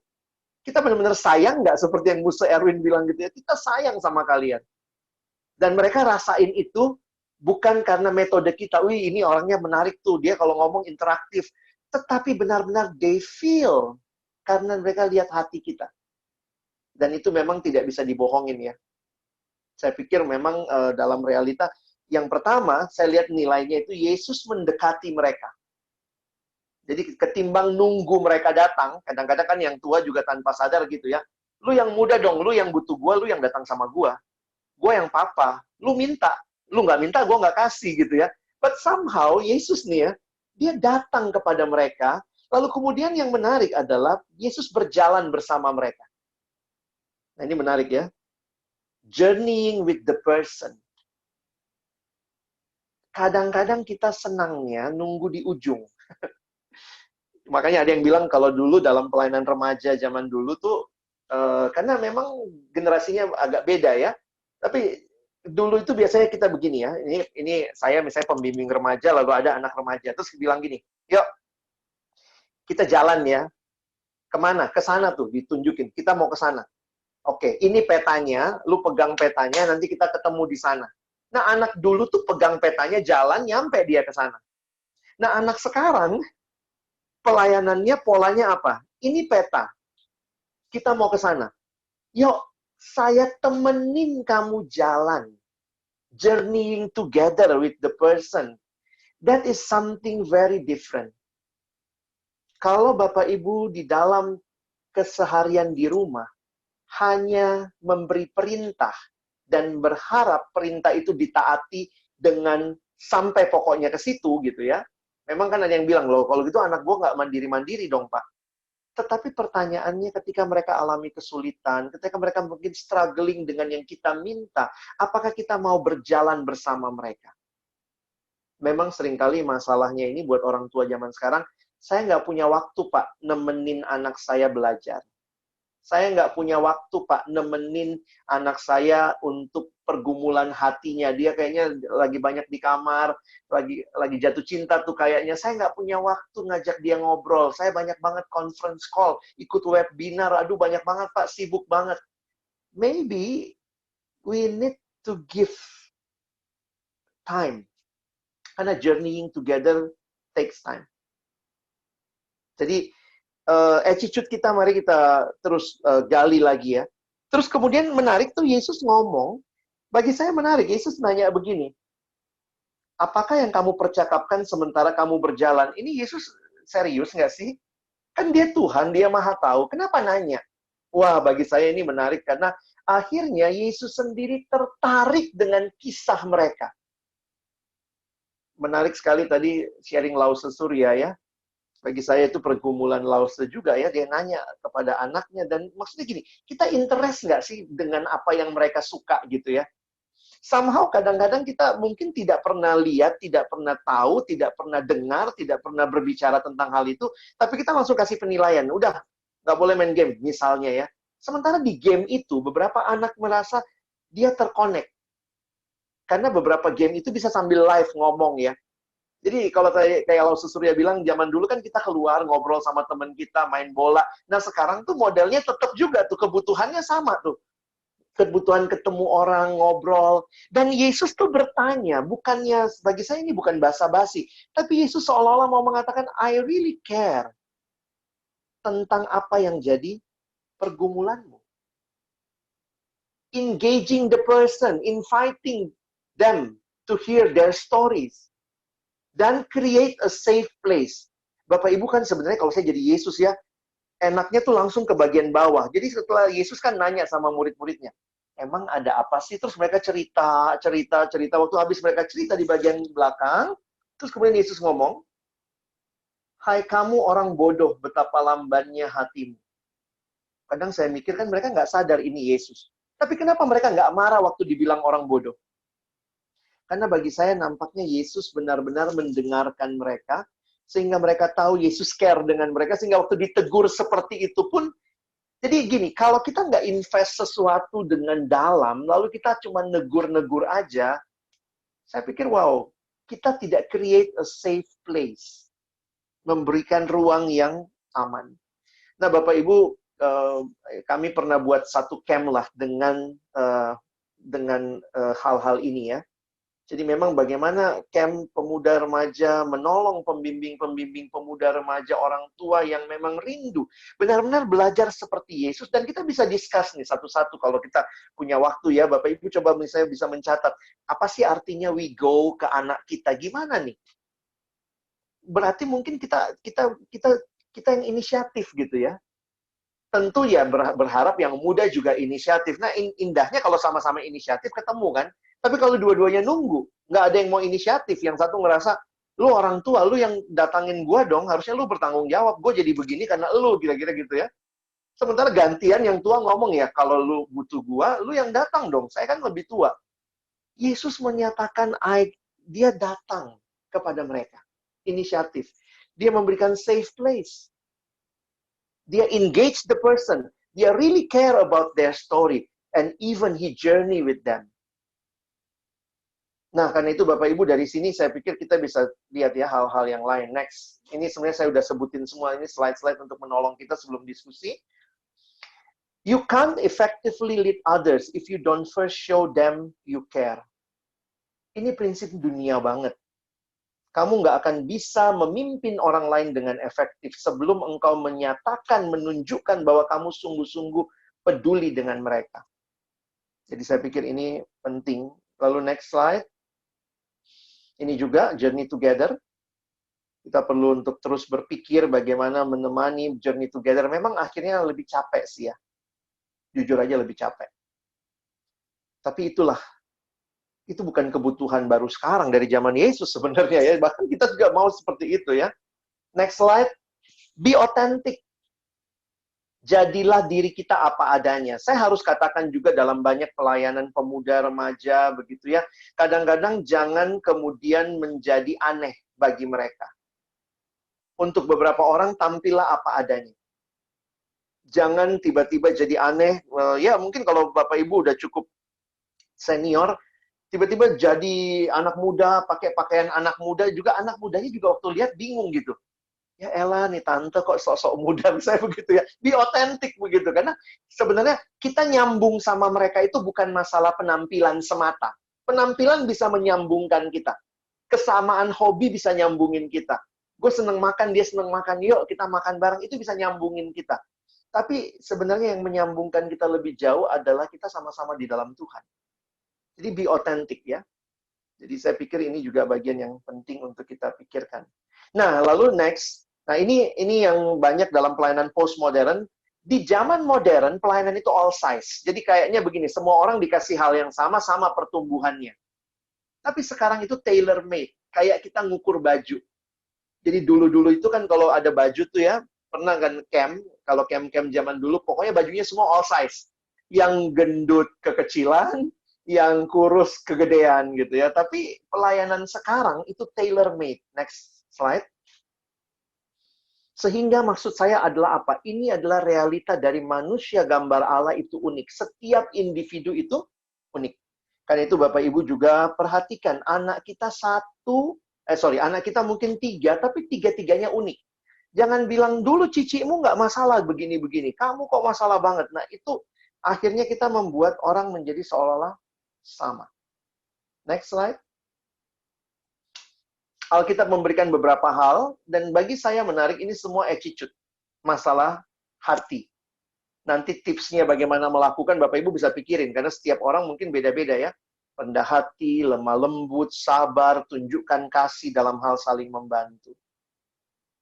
Kita benar-benar sayang nggak seperti yang Musa Erwin bilang gitu ya? Kita sayang sama kalian. Dan mereka rasain itu bukan karena metode kita. Wih, ini orangnya menarik tuh. Dia kalau ngomong interaktif. Tetapi benar-benar they feel. Karena mereka lihat hati kita. Dan itu memang tidak bisa dibohongin ya. Saya pikir memang dalam realita, yang pertama, saya lihat nilainya itu Yesus mendekati mereka. Jadi ketimbang nunggu mereka datang, kadang-kadang kan yang tua juga tanpa sadar gitu ya. Lu yang muda dong, lu yang butuh gua, lu yang datang sama gua. Gua yang papa, lu minta. Lu nggak minta, gua nggak kasih gitu ya. But somehow, Yesus nih ya, dia datang kepada mereka, lalu kemudian yang menarik adalah Yesus berjalan bersama mereka. Nah ini menarik ya. Journeying with the person. Kadang-kadang kita senangnya nunggu di ujung. Makanya ada yang bilang kalau dulu dalam pelayanan remaja zaman dulu tuh, karena memang generasinya agak beda ya. Tapi dulu itu biasanya kita begini ya. Ini saya misalnya pembimbing remaja, lalu ada anak remaja. Terus bilang gini, yuk kita jalan ya. Kemana? Ke sana tuh, ditunjukin. Kita mau ke sana. Oke, ini petanya. Lu pegang petanya, nanti kita ketemu di sana. Nah, anak dulu tuh pegang petanya, jalan, nyampe dia ke sana. Nah, anak sekarang, pelayanannya polanya apa? Ini peta. Kita mau ke sana. Yuk, saya temenin kamu jalan. Journeying together with the person. That is something very different. Kalau Bapak Ibu di dalam keseharian di rumah, hanya memberi perintah dan berharap perintah itu ditaati dengan sampai pokoknya ke situ gitu ya. Memang kan ada yang bilang, loh kalau gitu anak gue nggak mandiri-mandiri dong Pak. Tetapi pertanyaannya ketika mereka alami kesulitan, ketika mereka mungkin struggling dengan yang kita minta, apakah kita mau berjalan bersama mereka? Memang seringkali masalahnya ini buat orang tua zaman sekarang, Saya nggak punya waktu, Pak, nemenin anak saya belajar. Saya nggak punya waktu, Pak, nemenin anak saya untuk pergumulan hatinya. Dia kayaknya lagi banyak di kamar, lagi jatuh cinta tuh kayaknya. Saya nggak punya waktu ngajak dia ngobrol. Saya banyak banget conference call, ikut webinar. Aduh, banyak banget, Pak, sibuk banget. Maybe we need to give time. Karena journeying together takes time. Jadi, attitude kita, mari kita terus gali lagi ya. Terus kemudian menarik tuh Yesus ngomong, bagi saya menarik, Yesus nanya begini, apakah yang kamu percakapkan sementara kamu berjalan? Ini Yesus serius nggak sih? Kan dia Tuhan, dia maha tahu. Kenapa nanya? Wah, bagi saya ini menarik karena akhirnya Yesus sendiri tertarik dengan kisah mereka. Menarik sekali tadi sharing Lause Surya ya. Bagi saya itu pergumulan Lause juga ya, dia nanya kepada anaknya, dan maksudnya gini, kita interest nggak sih dengan apa yang mereka suka gitu ya. Somehow kadang-kadang kita mungkin tidak pernah lihat, tidak pernah tahu, tidak pernah dengar, tidak pernah berbicara tentang hal itu, tapi kita langsung kasih penilaian, udah, nggak boleh main game, misalnya ya. Sementara di game itu, beberapa anak merasa dia terkonek. Karena beberapa game itu bisa sambil live ngomong ya. Jadi kalau kayak Lause Surya bilang, zaman dulu kan kita keluar ngobrol sama teman kita, main bola. Nah sekarang tuh modelnya tetap juga tuh, kebutuhannya sama tuh. Kebutuhan ketemu orang, ngobrol. Dan Yesus tuh bertanya, bukannya, bagi saya ini bukan basa-basi, tapi Yesus seolah-olah mau mengatakan, I really care tentang apa yang jadi pergumulanmu. Engaging the person, inviting them to hear their stories. Dan create a safe place. Bapak Ibu kan sebenarnya kalau saya jadi Yesus ya, enaknya tuh langsung ke bagian bawah. Jadi setelah Yesus kan nanya sama murid-muridnya, emang ada apa sih? Terus mereka cerita. Waktu habis mereka cerita di bagian belakang, terus kemudian Yesus ngomong, hai kamu orang bodoh, betapa lambannya hatimu. Kadang saya mikir kan mereka nggak sadar ini Yesus. Tapi kenapa mereka nggak marah waktu dibilang orang bodoh? Karena bagi saya nampaknya Yesus benar-benar mendengarkan mereka, sehingga mereka tahu Yesus care dengan mereka, sehingga waktu ditegur seperti itu pun, jadi gini, kalau kita nggak invest sesuatu dengan dalam, lalu kita cuma negur-negur aja, saya pikir, wow, kita tidak create a safe place, memberikan ruang yang aman. Nah, Bapak Ibu, kami pernah buat satu camp lah dengan hal-hal ini ya. Jadi memang bagaimana camp pemuda remaja menolong pembimbing-pembimbing pemuda remaja, orang tua yang memang rindu. Benar-benar belajar seperti Yesus. Dan kita bisa discuss nih satu-satu kalau kita punya waktu ya. Bapak Ibu coba misalnya bisa mencatat. Apa sih artinya we go ke anak kita? Gimana nih? Berarti mungkin kita yang inisiatif gitu ya. Tentu ya berharap yang muda juga inisiatif. Nah indahnya kalau sama-sama inisiatif ketemu kan. Tapi kalau dua-duanya nunggu, nggak ada yang mau inisiatif. Yang satu ngerasa, lu orang tua, lu yang datangin gua dong, harusnya lu bertanggung jawab. Gue jadi begini karena lu, kira-kira gitu ya. Sementara gantian yang tua ngomong ya, kalau lu butuh gua, lu yang datang dong. Saya kan lebih tua. Yesus menyatakan, dia datang kepada mereka. Inisiatif. Dia memberikan safe place. Dia engage the person. Dia really care about their story. And even he journey with them. Nah, karena itu Bapak Ibu dari sini saya pikir kita bisa lihat ya hal-hal yang lain. Next. Ini sebenarnya saya udah sebutin semua ini slide-slide untuk menolong kita sebelum diskusi. You can't effectively lead others if you don't first show them you care. Ini prinsip dunia banget. Kamu nggak akan bisa memimpin orang lain dengan efektif sebelum engkau menyatakan, menunjukkan bahwa kamu sungguh-sungguh peduli dengan mereka. Jadi saya pikir ini penting. Lalu next slide. Ini juga journey together. Kita perlu untuk terus berpikir bagaimana menemani journey together. Memang akhirnya lebih capek sih ya. Jujur aja lebih capek. Tapi itulah. Itu bukan kebutuhan baru sekarang dari zaman Yesus sebenarnya ya. Bahkan kita juga mau seperti itu ya. Next slide. Be authentic. Jadilah diri kita apa adanya. Saya harus katakan juga dalam banyak pelayanan pemuda, remaja, begitu ya. Kadang-kadang jangan kemudian menjadi aneh bagi mereka. Untuk beberapa orang, tampillah apa adanya. Jangan tiba-tiba jadi aneh. Ya, mungkin kalau Bapak Ibu udah cukup senior, tiba-tiba jadi anak muda, pakai pakaian anak muda, juga anak mudanya juga waktu lihat bingung gitu. Ya elah nih tante kok sok-sok muda, misalnya begitu ya. Be otentik begitu. Karena sebenarnya kita nyambung sama mereka itu bukan masalah penampilan semata. Penampilan bisa menyambungkan kita. Kesamaan hobi bisa nyambungin kita. Gue seneng makan, dia seneng makan, yuk kita makan bareng, itu bisa nyambungin kita. Tapi sebenarnya yang menyambungkan kita lebih jauh adalah kita sama-sama di dalam Tuhan. Jadi be authentic ya. Jadi saya pikir ini juga bagian yang penting untuk kita pikirkan. Nah, lalu next. Nah, ini yang banyak dalam pelayanan postmodern. Di zaman modern, pelayanan itu all size. Jadi kayaknya begini, semua orang dikasih hal yang sama pertumbuhannya. Tapi sekarang itu tailor made. Kayak kita ngukur baju. Jadi dulu-dulu itu kan kalau ada baju tuh ya, pernah kan kalau camp zaman dulu, pokoknya bajunya semua all size. Yang gendut kekecilan, yang kurus kegedean gitu ya. Tapi pelayanan sekarang itu tailor made. Next slide. Sehingga maksud saya adalah apa? Ini adalah realita dari manusia gambar Allah itu unik. Setiap individu itu unik. Karena itu Bapak Ibu juga perhatikan, anak kita anak kita mungkin 3, tapi 3-3-nya unik. Jangan bilang dulu cicimu nggak masalah begini-begini. Kamu kok masalah banget. Nah itu akhirnya kita membuat orang menjadi seolah-olah sama. Next slide. Alkitab memberikan beberapa hal, dan bagi saya menarik ini semua attitude. Masalah hati. Nanti tipsnya bagaimana melakukan, Bapak Ibu bisa pikirin, karena setiap orang mungkin beda-beda ya. Rendah hati, lemah lembut, sabar, tunjukkan kasih dalam hal saling membantu.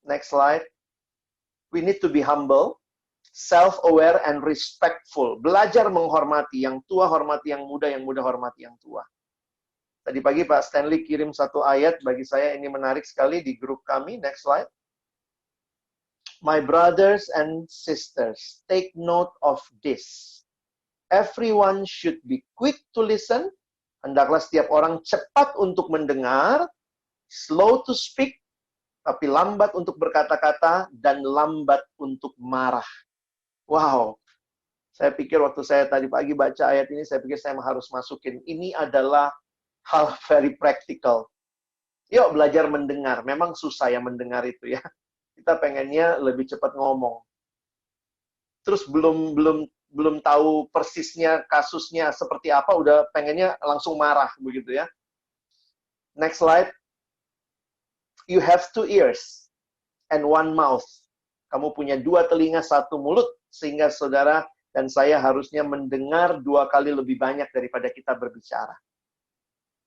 Next slide. We need to be humble, self-aware, and respectful. Belajar menghormati. Yang tua hormati yang muda hormati yang tua. Tadi pagi Pak Stanley kirim satu ayat, bagi saya ini menarik sekali di grup kami. Next slide. My brothers and sisters, take note of this. Everyone should be quick to listen. Hendaklah setiap orang cepat untuk mendengar, slow to speak, tapi lambat untuk berkata-kata, dan lambat untuk marah. Wow. Saya pikir waktu saya tadi pagi baca ayat ini, saya pikir saya harus masukin. Ini adalah hal very practical. Yuk belajar mendengar. Memang susah ya mendengar itu ya. Kita pengennya lebih cepat ngomong. Terus belum tahu persisnya kasusnya seperti apa, udah pengennya langsung marah begitu ya. Next slide. You have 2 ears and 1 mouth. Kamu punya 2 telinga, 1 mulut, sehingga saudara dan saya harusnya mendengar 2 kali lebih banyak daripada kita berbicara.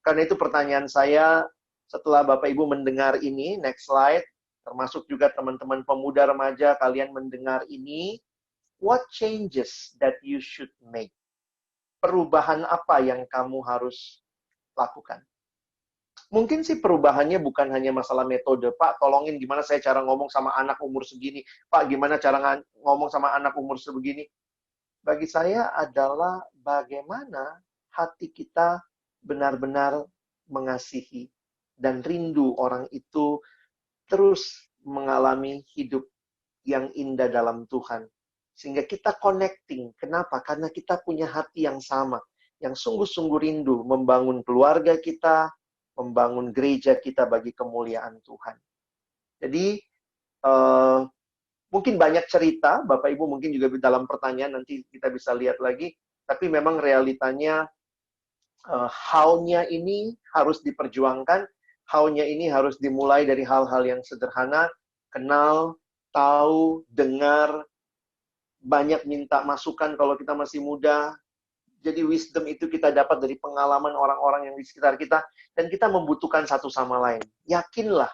Karena itu pertanyaan saya, setelah Bapak Ibu mendengar ini, next slide, termasuk juga teman-teman pemuda remaja, kalian mendengar ini, what changes that you should make? Perubahan apa yang kamu harus lakukan? Mungkin sih perubahannya bukan hanya masalah metode. Pak, tolongin gimana saya cara ngomong sama anak umur segini. Pak, gimana cara ngomong sama anak umur sebegini. Bagi saya adalah bagaimana hati kita benar-benar mengasihi dan rindu orang itu terus mengalami hidup yang indah dalam Tuhan. Sehingga kita connecting. Kenapa? Karena kita punya hati yang sama. Yang sungguh-sungguh rindu membangun keluarga kita, membangun gereja kita bagi kemuliaan Tuhan. Jadi, mungkin banyak cerita, Bapak Ibu mungkin juga dalam pertanyaan nanti kita bisa lihat lagi, tapi memang realitanya how-nya ini harus diperjuangkan, how-nya ini harus dimulai dari hal-hal yang sederhana, kenal, tahu, dengar, banyak minta masukan kalau kita masih muda. Jadi wisdom itu kita dapat dari pengalaman orang-orang yang di sekitar kita, dan kita membutuhkan satu sama lain. Yakinlah,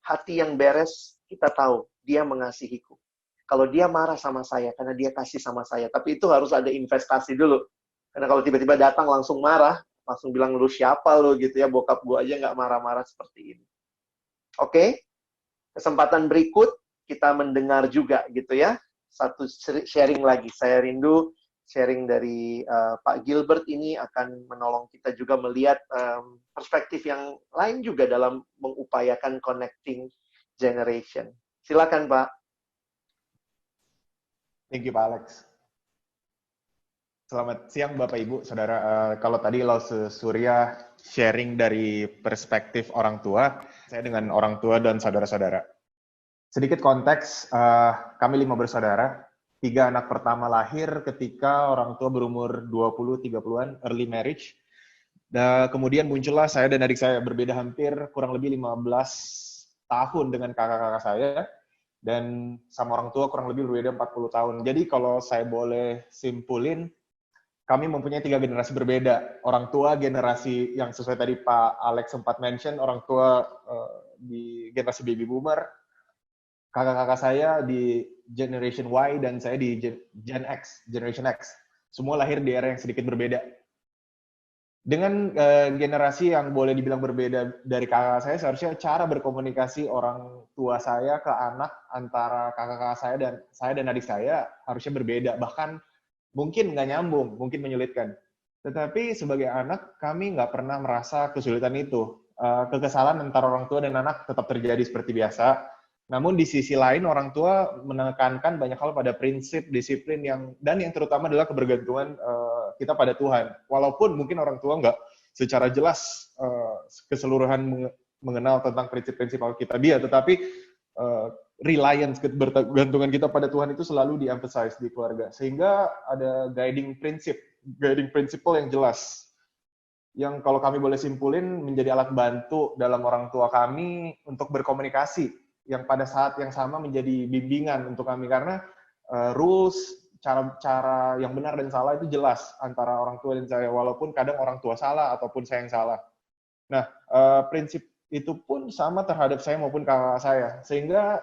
hati yang beres, kita tahu, dia mengasihiku. Kalau dia marah sama saya, karena dia kasih sama saya. Tapi itu harus ada investasi dulu. Karena kalau tiba-tiba datang langsung marah, langsung bilang, lu siapa lu gitu ya, bokap gua aja nggak marah-marah seperti ini. Oke? Kesempatan berikut, kita mendengar juga gitu ya. Satu sharing lagi. Saya rindu sharing dari Pak Gilbert ini akan menolong kita juga melihat perspektif yang lain juga dalam mengupayakan connecting generation. Silakan, Pak. Thank you, Pak Alex. Selamat siang, Bapak Ibu, Saudara. Kalau tadi Lause Surya sharing dari perspektif orang tua, saya dengan orang tua dan saudara-saudara. Sedikit konteks, kami 5 bersaudara. 3 anak pertama lahir ketika orang tua berumur 20-30-an, early marriage. Dan kemudian muncullah saya dan adik saya, berbeda hampir kurang lebih 15 tahun dengan kakak-kakak saya. Dan sama orang tua kurang lebih berbeda 40 tahun. Jadi kalau saya boleh simpulin, kami mempunyai 3 generasi berbeda. Orang tua generasi yang sesuai tadi Pak Alex sempat mention, orang tua di generasi baby boomer, kakak-kakak saya di generation Y, dan saya di Gen X, generation X. Semua lahir di era yang sedikit berbeda. Dengan generasi yang boleh dibilang berbeda dari kakak saya, seharusnya cara berkomunikasi orang tua saya ke anak antara kakak-kakak saya dan adik saya harusnya berbeda. Bahkan mungkin nggak nyambung, mungkin menyulitkan. Tetapi sebagai anak, kami nggak pernah merasa kesulitan itu. Kekesalan antara orang tua dan anak tetap terjadi seperti biasa. Namun di sisi lain, orang tua menekankan banyak hal pada prinsip, disiplin, dan yang terutama adalah kebergantungan kita pada Tuhan. Walaupun mungkin orang tua nggak secara jelas keseluruhan mengenal tentang prinsip-prinsip Alkitabiah, tetapi reliance, kebergantungan kita pada Tuhan itu selalu di-emphasize di keluarga. Sehingga ada guiding principle yang jelas. Yang kalau kami boleh simpulin menjadi alat bantu dalam orang tua kami untuk berkomunikasi, yang pada saat yang sama menjadi bimbingan untuk kami. Karena rules, cara yang benar dan salah itu jelas antara orang tua dan saya, walaupun kadang orang tua salah ataupun saya yang salah. Nah, prinsip itu pun sama terhadap saya maupun kakak saya, sehingga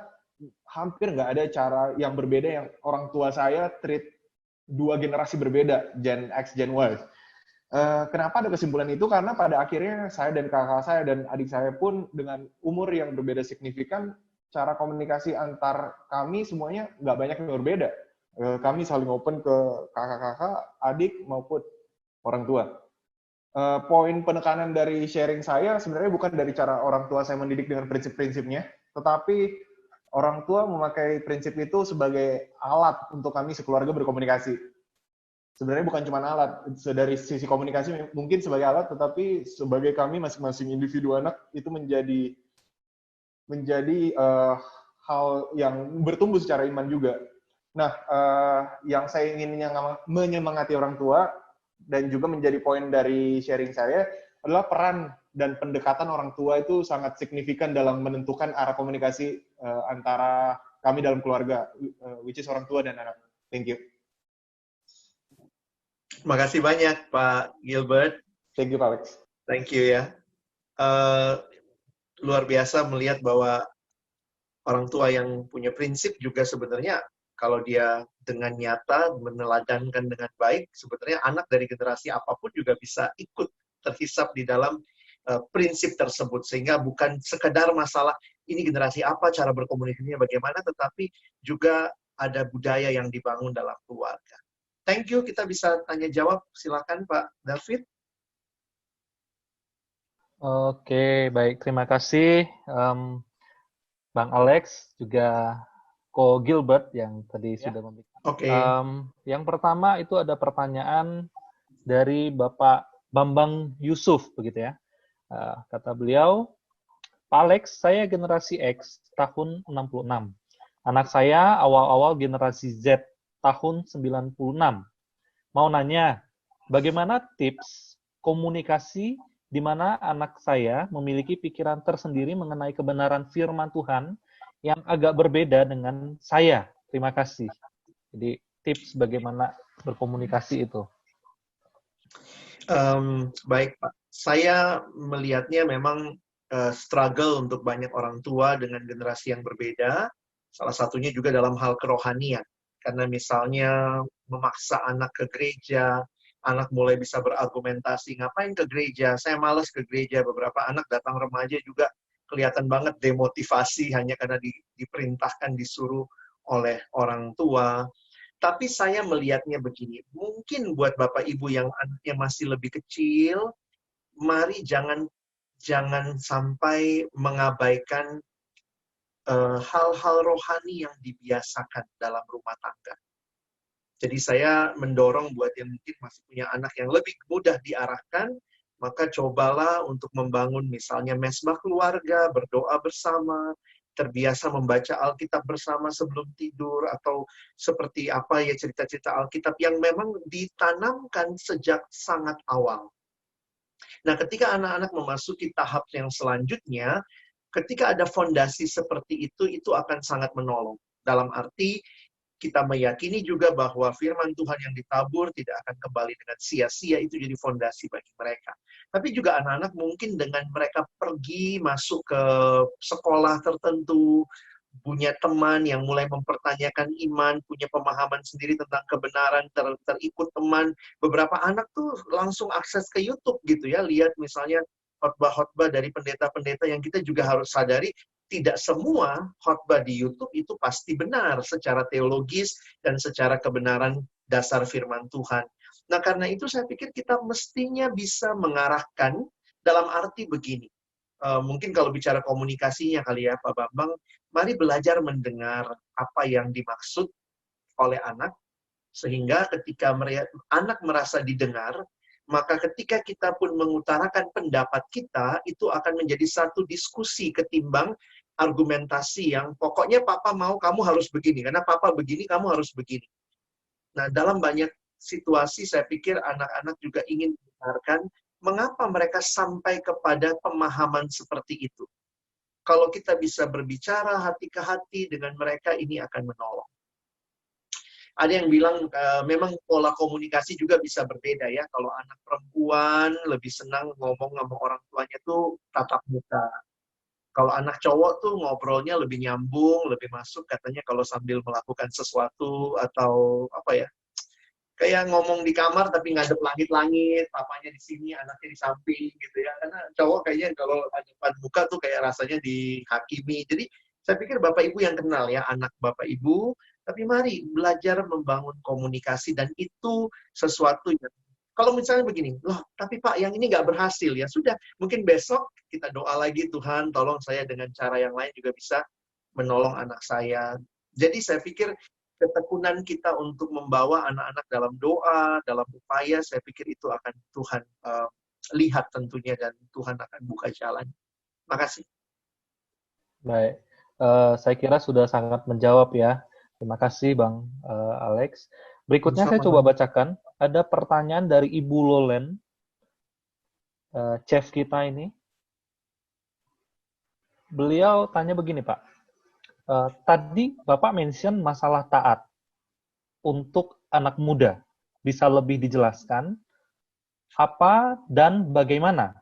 hampir nggak ada cara yang berbeda yang orang tua saya treat 2 generasi berbeda, Gen X, Gen Y. Kenapa ada kesimpulan itu? Karena pada akhirnya saya dan kakak saya dan adik saya pun dengan umur yang berbeda signifikan, cara komunikasi antar kami semuanya nggak banyak yang berbeda. Kami saling open ke kakak-kakak, adik, maupun orang tua. Poin penekanan dari sharing saya sebenarnya bukan dari cara orang tua saya mendidik dengan prinsip-prinsipnya, tetapi orang tua memakai prinsip itu sebagai alat untuk kami sekeluarga berkomunikasi. Sebenarnya bukan cuma alat, dari sisi komunikasi mungkin sebagai alat, tetapi sebagai kami masing-masing individu anak itu menjadi hal yang bertumbuh secara iman juga. Nah, yang saya ingin menyemangati orang tua dan juga menjadi poin dari sharing saya adalah peran dan pendekatan orang tua itu sangat signifikan dalam menentukan arah komunikasi antara kami dalam keluarga, which is orang tua dan anak. Thank you. Terima kasih banyak, Pak Gilbert. Thank you, Pak Alex. Thank you ya. Luar biasa melihat bahwa orang tua yang punya prinsip juga sebenarnya kalau dia dengan nyata meneladankan dengan baik, sebenarnya anak dari generasi apapun juga bisa ikut terhisap di dalam prinsip tersebut. Sehingga bukan sekedar masalah ini generasi apa, cara berkomunikasinya bagaimana, tetapi juga ada budaya yang dibangun dalam keluarga. Thank you, kita bisa tanya jawab. Silakan Pak David. Oke, baik. Terima kasih Bang Alex, juga Ko Gilbert yang tadi sudah memberikan. Oke. Yang pertama itu ada pertanyaan dari Bapak Bambang Yusuf, begitu ya. Kata beliau, Pak Alex, saya generasi X tahun 66. Anak saya awal-awal generasi Z tahun 96. Mau nanya, bagaimana tips komunikasi di mana anak saya memiliki pikiran tersendiri mengenai kebenaran firman Tuhan yang agak berbeda dengan saya? Terima kasih. Jadi tips bagaimana berkomunikasi itu. Baik Pak, saya melihatnya memang struggle untuk banyak orang tua dengan generasi yang berbeda. Salah satunya juga dalam hal kerohanian. Karena misalnya memaksa anak ke gereja, anak mulai bisa berargumentasi, ngapain ke gereja, saya malas ke gereja. Beberapa anak datang remaja juga kelihatan banget demotivasi hanya karena diperintahkan, disuruh oleh orang tua. Tapi saya melihatnya begini, mungkin buat Bapak Ibu yang anaknya masih lebih kecil, mari jangan sampai mengabaikan hal-hal rohani yang dibiasakan dalam rumah tangga. Jadi saya mendorong buat yang mungkin masih punya anak yang lebih mudah diarahkan, maka cobalah untuk membangun misalnya mesbah keluarga, berdoa bersama, terbiasa membaca Alkitab bersama sebelum tidur, atau seperti apa ya cerita-cerita Alkitab yang memang ditanamkan sejak sangat awal. Nah, ketika anak-anak memasuki tahap yang selanjutnya, ketika ada fondasi seperti itu akan sangat menolong. Dalam arti, kita meyakini juga bahwa firman Tuhan yang ditabur tidak akan kembali dengan sia-sia, itu jadi fondasi bagi mereka. Tapi juga anak-anak mungkin dengan mereka pergi masuk ke sekolah tertentu, punya teman yang mulai mempertanyakan iman, punya pemahaman sendiri tentang kebenaran, terikut teman. Beberapa anak tuh langsung akses ke YouTube gitu ya, lihat misalnya khotbah-khotbah dari pendeta-pendeta yang kita juga harus sadari, tidak semua khotbah di YouTube itu pasti benar secara teologis dan secara kebenaran dasar firman Tuhan. Nah, karena itu saya pikir kita mestinya bisa mengarahkan dalam arti begini. Mungkin kalau bicara komunikasinya kali ya, Pak Bambang, mari belajar mendengar apa yang dimaksud oleh anak, sehingga ketika anak merasa didengar, maka ketika kita pun mengutarakan pendapat kita, itu akan menjadi satu diskusi ketimbang argumentasi yang pokoknya papa mau kamu harus begini, karena papa begini kamu harus begini. Nah, dalam banyak situasi saya pikir anak-anak juga ingin mendengarkan mengapa mereka sampai kepada pemahaman seperti itu. Kalau kita bisa berbicara hati ke hati dengan mereka, ini akan menolong. Ada yang bilang memang pola komunikasi juga bisa berbeda ya. Kalau anak perempuan lebih senang ngomong sama orang tuanya tuh tatap muka. Kalau anak cowok tuh ngobrolnya lebih nyambung, lebih masuk katanya kalau sambil melakukan sesuatu atau apa ya. Kayak ngomong di kamar tapi ngadep langit-langit, papanya di sini, anaknya di samping gitu ya. Karena cowok kayaknya kalau depan muka tuh kayak rasanya dihakimi. Jadi saya pikir Bapak Ibu yang kenal ya, anak Bapak Ibu, tapi mari belajar membangun komunikasi, dan itu sesuatu yang, kalau misalnya begini, loh tapi Pak yang ini nggak berhasil, ya sudah, mungkin besok kita doa lagi, Tuhan tolong saya dengan cara yang lain juga bisa menolong anak saya. Jadi saya pikir ketekunan kita untuk membawa anak-anak dalam doa, dalam upaya, saya pikir itu akan Tuhan lihat tentunya, dan Tuhan akan buka jalan. Makasih. Baik, saya kira sudah sangat menjawab ya. Terima kasih Bang Alex. Berikutnya saya coba bacakan. Ada pertanyaan dari Ibu Lolen, chef kita ini. Beliau tanya begini Pak. Tadi Bapak mention masalah taat untuk anak muda. Bisa lebih dijelaskan apa dan bagaimana?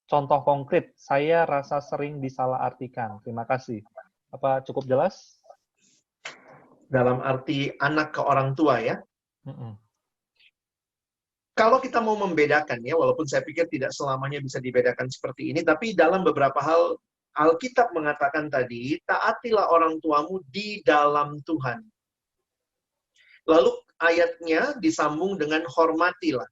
Contoh konkret, saya rasa sering disalahartikan. Terima kasih. Apa cukup jelas? Dalam arti anak ke orang tua ya. Kalau kita mau membedakan ya, walaupun saya pikir tidak selamanya bisa dibedakan seperti ini, tapi dalam beberapa hal Alkitab mengatakan tadi, taatilah orang tuamu di dalam Tuhan. Lalu ayatnya disambung dengan hormatilah.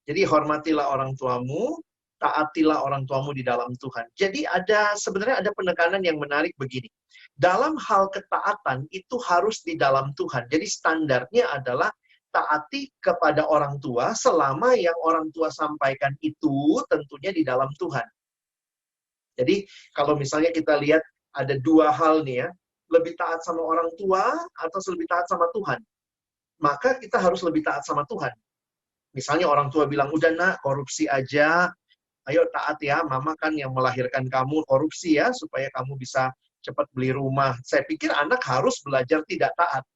Jadi hormatilah orang tuamu, taatilah orang tuamu di dalam Tuhan. Jadi sebenarnya ada penekanan yang menarik begini. Dalam hal ketaatan itu harus di dalam Tuhan. Jadi standarnya adalah taati kepada orang tua selama yang orang tua sampaikan itu tentunya di dalam Tuhan. Jadi kalau misalnya kita lihat ada dua hal nih ya, lebih taat sama orang tua atau lebih taat sama Tuhan. Maka kita harus lebih taat sama Tuhan. Misalnya orang tua bilang, udah nak, korupsi aja, ayo taat ya, mama kan yang melahirkan kamu, korupsi ya, supaya kamu bisa cepat beli rumah. Saya pikir anak harus belajar tidak taat.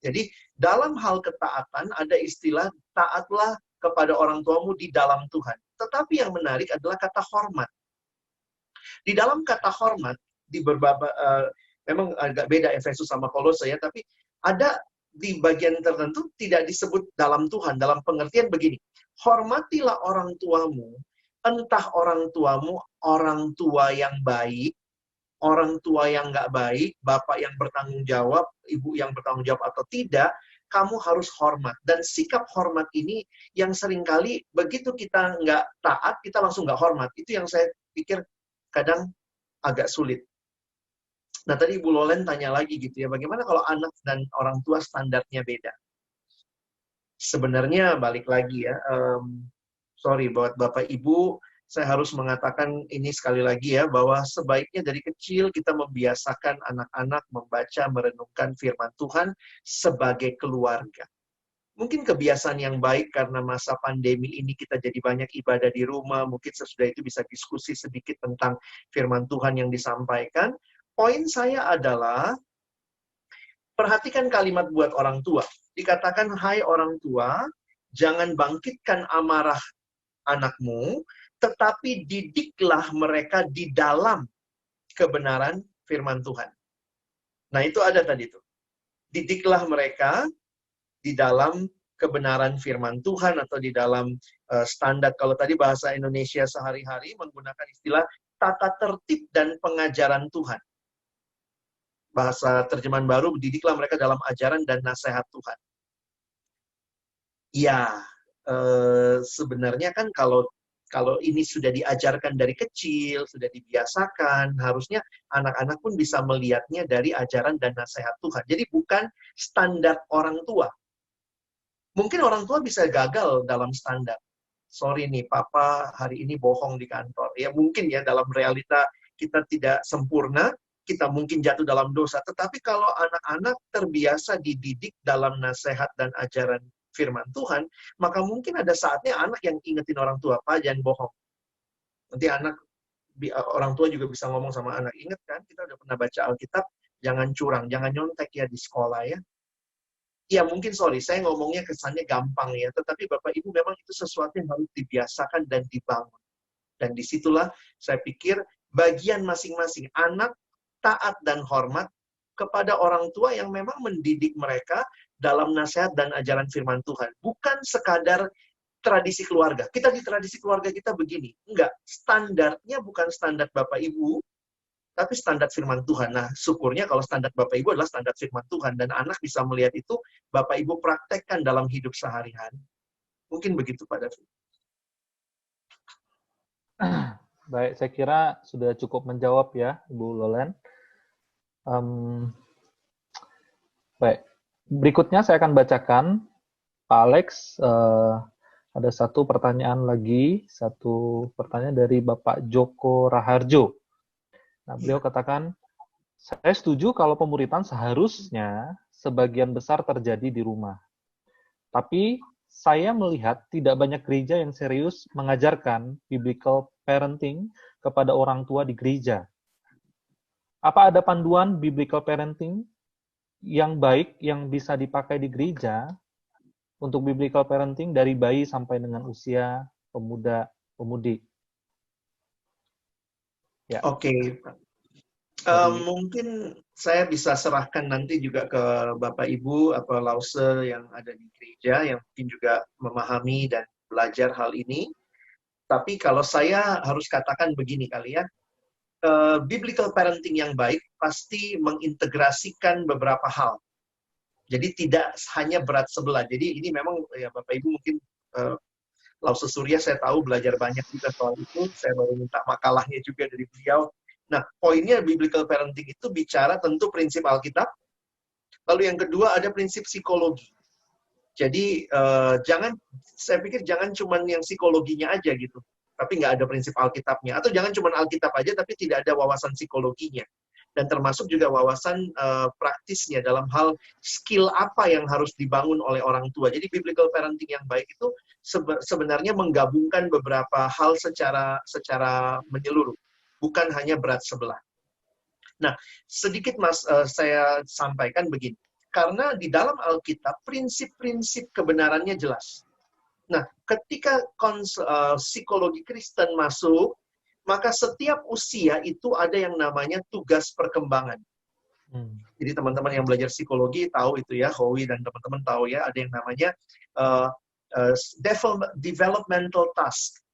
Jadi, dalam hal ketaatan, ada istilah, taatlah kepada orang tuamu di dalam Tuhan. Tetapi yang menarik adalah kata hormat. Di dalam kata hormat, memang agak beda Efesus sama Kolose ya, tapi ada di bagian tertentu tidak disebut dalam Tuhan, dalam pengertian begini, hormatilah orang tuamu, entah orang tuamu orang tua yang baik, orang tua yang nggak baik, bapak yang bertanggung jawab, ibu yang bertanggung jawab atau tidak, kamu harus hormat. Dan sikap hormat ini yang seringkali begitu kita nggak taat, kita langsung nggak hormat. Itu yang saya pikir kadang agak sulit. Nah, tadi Ibu Lolen tanya lagi gitu ya, bagaimana kalau anak dan orang tua standarnya beda? Sebenarnya balik lagi ya, sorry buat Bapak Ibu, saya harus mengatakan ini sekali lagi ya, bahwa sebaiknya dari kecil kita membiasakan anak-anak membaca, merenungkan firman Tuhan sebagai keluarga. Mungkin kebiasaan yang baik karena masa pandemi ini kita jadi banyak ibadah di rumah, mungkin sesudah itu bisa diskusi sedikit tentang firman Tuhan yang disampaikan. Poin saya adalah, perhatikan kalimat buat orang tua. Dikatakan, hai orang tua, jangan bangkitkan amarah anakmu, tetapi didiklah mereka di dalam kebenaran firman Tuhan. Nah, itu ada tadi tuh. Didiklah mereka di dalam kebenaran firman Tuhan, atau di dalam standar, kalau tadi bahasa Indonesia sehari-hari menggunakan istilah tata tertib dan pengajaran Tuhan. Bahasa terjemahan baru, didiklah mereka dalam ajaran dan nasihat Tuhan. Ya, sebenarnya kan kalau ini sudah diajarkan dari kecil, sudah dibiasakan, harusnya anak-anak pun bisa melihatnya dari ajaran dan nasihat Tuhan. Jadi bukan standar orang tua. Mungkin orang tua bisa gagal dalam standar. Sorry nih, papa hari ini bohong di kantor. Ya mungkin ya, dalam realita kita tidak sempurna, kita mungkin jatuh dalam dosa. Tetapi kalau anak-anak terbiasa dididik dalam nasihat dan ajaran firman Tuhan, maka mungkin ada saatnya anak yang ingetin orang tua, Pak, jangan bohong. Nanti orang tua juga bisa ngomong sama anak, ingat kan, kita udah pernah baca Alkitab, jangan curang, jangan nyontek ya di sekolah ya. Ya mungkin, sorry, saya ngomongnya kesannya gampang ya, tetapi Bapak Ibu memang itu sesuatu yang harus dibiasakan dan dibangun. Dan disitulah saya pikir bagian masing-masing anak taat dan hormat kepada orang tua yang memang mendidik mereka dalam nasihat dan ajaran firman Tuhan. Bukan sekadar tradisi keluarga. Kita di tradisi keluarga kita begini. Enggak, standarnya bukan standar Bapak Ibu, tapi standar firman Tuhan. Nah, syukurnya kalau standar Bapak Ibu adalah standar firman Tuhan, dan anak bisa melihat itu, Bapak Ibu praktekkan dalam hidup sehari-hari. Mungkin begitu, Pak David. Baik, saya kira sudah cukup menjawab ya, Ibu Lolen. Baik, berikutnya saya akan bacakan, Pak Alex, ada satu pertanyaan lagi, satu pertanyaan dari Bapak Joko Raharjo. Nah, beliau katakan, saya setuju kalau pemuritan seharusnya sebagian besar terjadi di rumah. Tapi saya melihat tidak banyak gereja yang serius mengajarkan biblical parenting kepada orang tua di gereja. Apa ada panduan biblical parenting yang baik yang bisa dipakai di gereja untuk biblical parenting dari bayi sampai dengan usia pemuda-pemudi? Ya. Oke. Mungkin saya bisa serahkan nanti juga ke Bapak Ibu atau Lause yang ada di gereja yang mungkin juga memahami dan belajar hal ini. Tapi kalau saya harus katakan begini kali ya, biblical parenting yang baik pasti mengintegrasikan beberapa hal. Jadi tidak hanya berat sebelah. Jadi ini memang ya Bapak Ibu mungkin Lause Surya saya tahu belajar banyak juga soal itu. Saya baru minta makalahnya juga dari beliau. Nah, poinnya biblical parenting itu bicara tentu prinsip Alkitab. Lalu yang kedua ada prinsip psikologi. Jadi saya pikir jangan cuma yang psikologinya aja gitu, tapi nggak ada prinsip Alkitabnya. Atau jangan cuma Alkitab aja, tapi tidak ada wawasan psikologinya. Dan termasuk juga wawasan praktisnya dalam hal skill apa yang harus dibangun oleh orang tua. Jadi biblical parenting yang baik itu sebenarnya menggabungkan beberapa hal secara menyeluruh. Bukan hanya berat sebelah. Nah, sedikit saya sampaikan begini. Karena di dalam Alkitab, prinsip-prinsip kebenarannya jelas. Nah, ketika psikologi Kristen masuk, maka setiap usia itu ada yang namanya tugas perkembangan. Jadi teman-teman yang belajar psikologi tahu itu ya, Howie dan teman-teman tahu ya, ada yang namanya developmental task.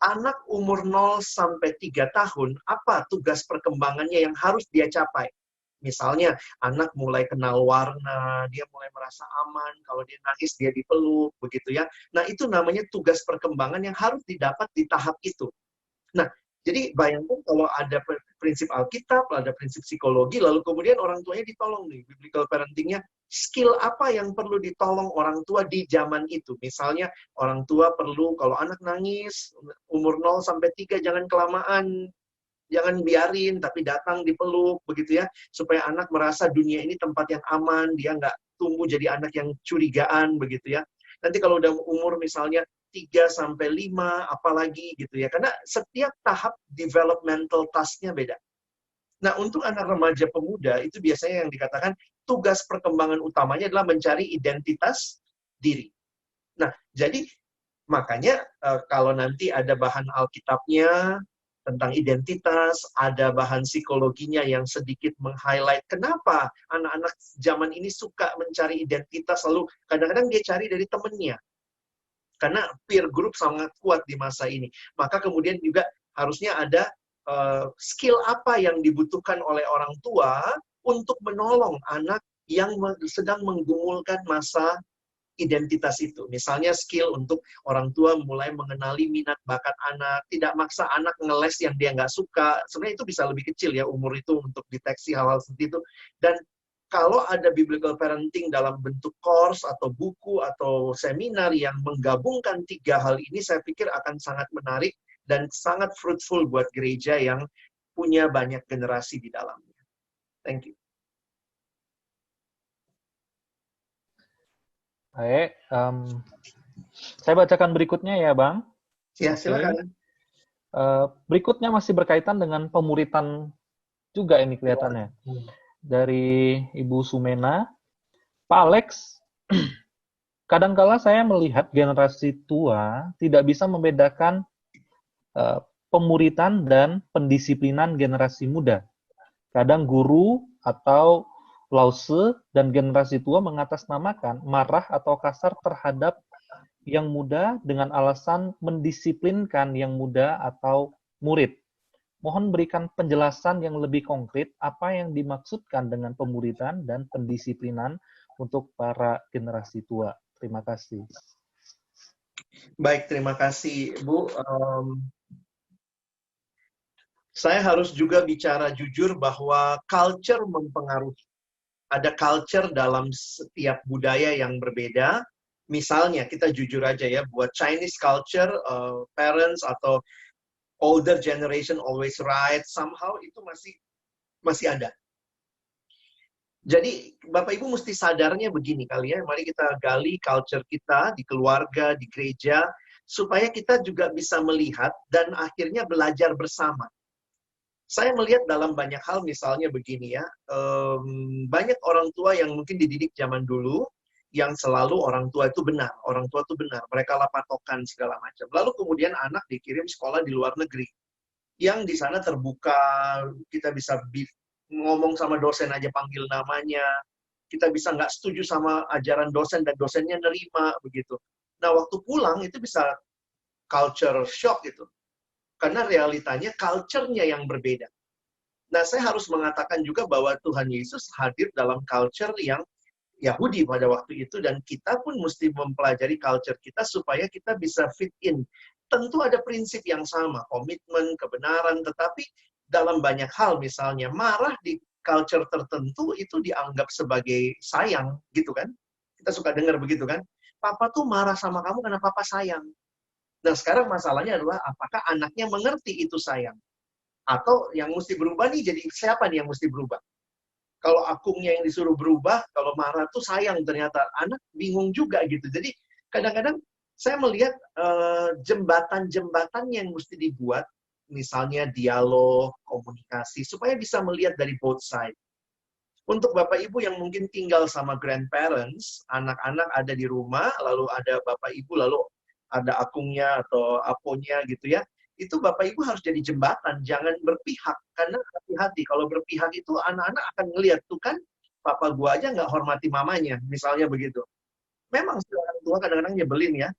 Anak umur 0 sampai 3 tahun, apa tugas perkembangannya yang harus dia capai? Misalnya, anak mulai kenal warna, dia mulai merasa aman, kalau dia nangis dia dipeluk, begitu ya. Nah, itu namanya tugas perkembangan yang harus didapat di tahap itu. Nah, Jadi bayangkan kalau ada prinsip Alkitab, ada prinsip psikologi, lalu kemudian orang tuanya ditolong nih, biblical parentingnya, skill apa yang perlu ditolong orang tua di zaman itu. Misalnya orang tua perlu, kalau anak nangis, umur 0 sampai 3 jangan kelamaan, jangan biarin, tapi datang dipeluk, begitu ya, supaya anak merasa dunia ini tempat yang aman, dia nggak tumbuh jadi anak yang curigaan, begitu ya. Nanti kalau udah umur misalnya 3 sampai 5, apalagi gitu ya. Karena setiap tahap developmental task-nya beda. Nah, untuk anak remaja pemuda, itu biasanya yang dikatakan tugas perkembangan utamanya adalah mencari identitas diri. Nah, jadi makanya kalau nanti ada bahan Alkitabnya tentang identitas, ada bahan psikologinya yang sedikit meng-highlight kenapa anak-anak zaman ini suka mencari identitas, lalu kadang-kadang dia cari dari temennya. Karena peer group sangat kuat di masa ini. Maka kemudian juga harusnya ada skill apa yang dibutuhkan oleh orang tua untuk menolong anak yang sedang menggumulkan masa identitas itu. Misalnya skill untuk orang tua mulai mengenali minat bakat anak, tidak maksa anak ngeles yang dia nggak suka. Sebenarnya itu bisa lebih kecil ya umur itu untuk deteksi hal-hal seperti itu. Dan kalau ada biblical parenting dalam bentuk course atau buku atau seminar yang menggabungkan 3 hal ini, saya pikir akan sangat menarik dan sangat fruitful buat gereja yang punya banyak generasi di dalamnya. Thank you. Baik, saya bacakan berikutnya ya, Bang. Ya, silakan. Berikutnya masih berkaitan dengan pemuritan juga ini kelihatannya. Dari Ibu Sumena, Pak Alex, kadangkala saya melihat generasi tua tidak bisa membedakan pemuritan dan pendisiplinan generasi muda. Kadang guru atau lause dan generasi tua mengatasnamakan marah atau kasar terhadap yang muda dengan alasan mendisiplinkan yang muda atau murid. Mohon berikan penjelasan yang lebih konkret apa yang dimaksudkan dengan pemuritan dan pendisiplinan untuk para generasi tua. Terima kasih. Baik, terima kasih, Bu. Saya harus juga bicara jujur bahwa culture mempengaruhi. Ada culture dalam setiap budaya yang berbeda. Misalnya, kita jujur aja ya, buat Chinese culture, parents atau older generation always right, somehow itu masih ada. Jadi, Bapak Ibu mesti sadarnya begini kali ya, mari kita gali culture kita di keluarga, di gereja, supaya kita juga bisa melihat dan akhirnya belajar bersama. Saya melihat dalam banyak hal, misalnya begini ya, banyak orang tua yang mungkin dididik zaman dulu, yang selalu orang tua itu benar, mereka lah patokan segala macam. Lalu kemudian anak dikirim sekolah di luar negeri, yang di sana terbuka, kita bisa ngomong sama dosen aja panggil namanya, kita bisa nggak setuju sama ajaran dosen dan dosennya nerima, begitu. Nah, waktu pulang itu bisa culture shock gitu. Karena realitanya culture-nya yang berbeda. Nah, saya harus mengatakan juga bahwa Tuhan Yesus hadir dalam culture yang Yahudi pada waktu itu, dan kita pun mesti mempelajari culture kita supaya kita bisa fit in. Tentu ada prinsip yang sama, komitmen, kebenaran, tetapi dalam banyak hal, misalnya marah di culture tertentu itu dianggap sebagai sayang, gitu kan? Kita suka dengar begitu kan? Papa tuh marah sama kamu karena papa sayang. Nah, sekarang masalahnya adalah apakah anaknya mengerti itu sayang? Atau yang mesti berubah nih, jadi siapa nih yang mesti berubah? Kalau akungnya yang disuruh berubah, kalau marah tuh sayang, ternyata anak bingung juga gitu. Jadi kadang-kadang saya melihat jembatan-jembatan yang mesti dibuat, misalnya dialog, komunikasi, supaya bisa melihat dari both side. Untuk Bapak Ibu yang mungkin tinggal sama grandparents, anak-anak ada di rumah, lalu ada Bapak Ibu, lalu ada akungnya atau aponya gitu ya, itu Bapak Ibu harus jadi jembatan, jangan berpihak, karena hati-hati, kalau berpihak itu anak-anak akan ngelihat, tuh kan, papa gua aja nggak hormati mamanya, misalnya begitu. Memang si orang tua kadang-kadang nyebelin ya,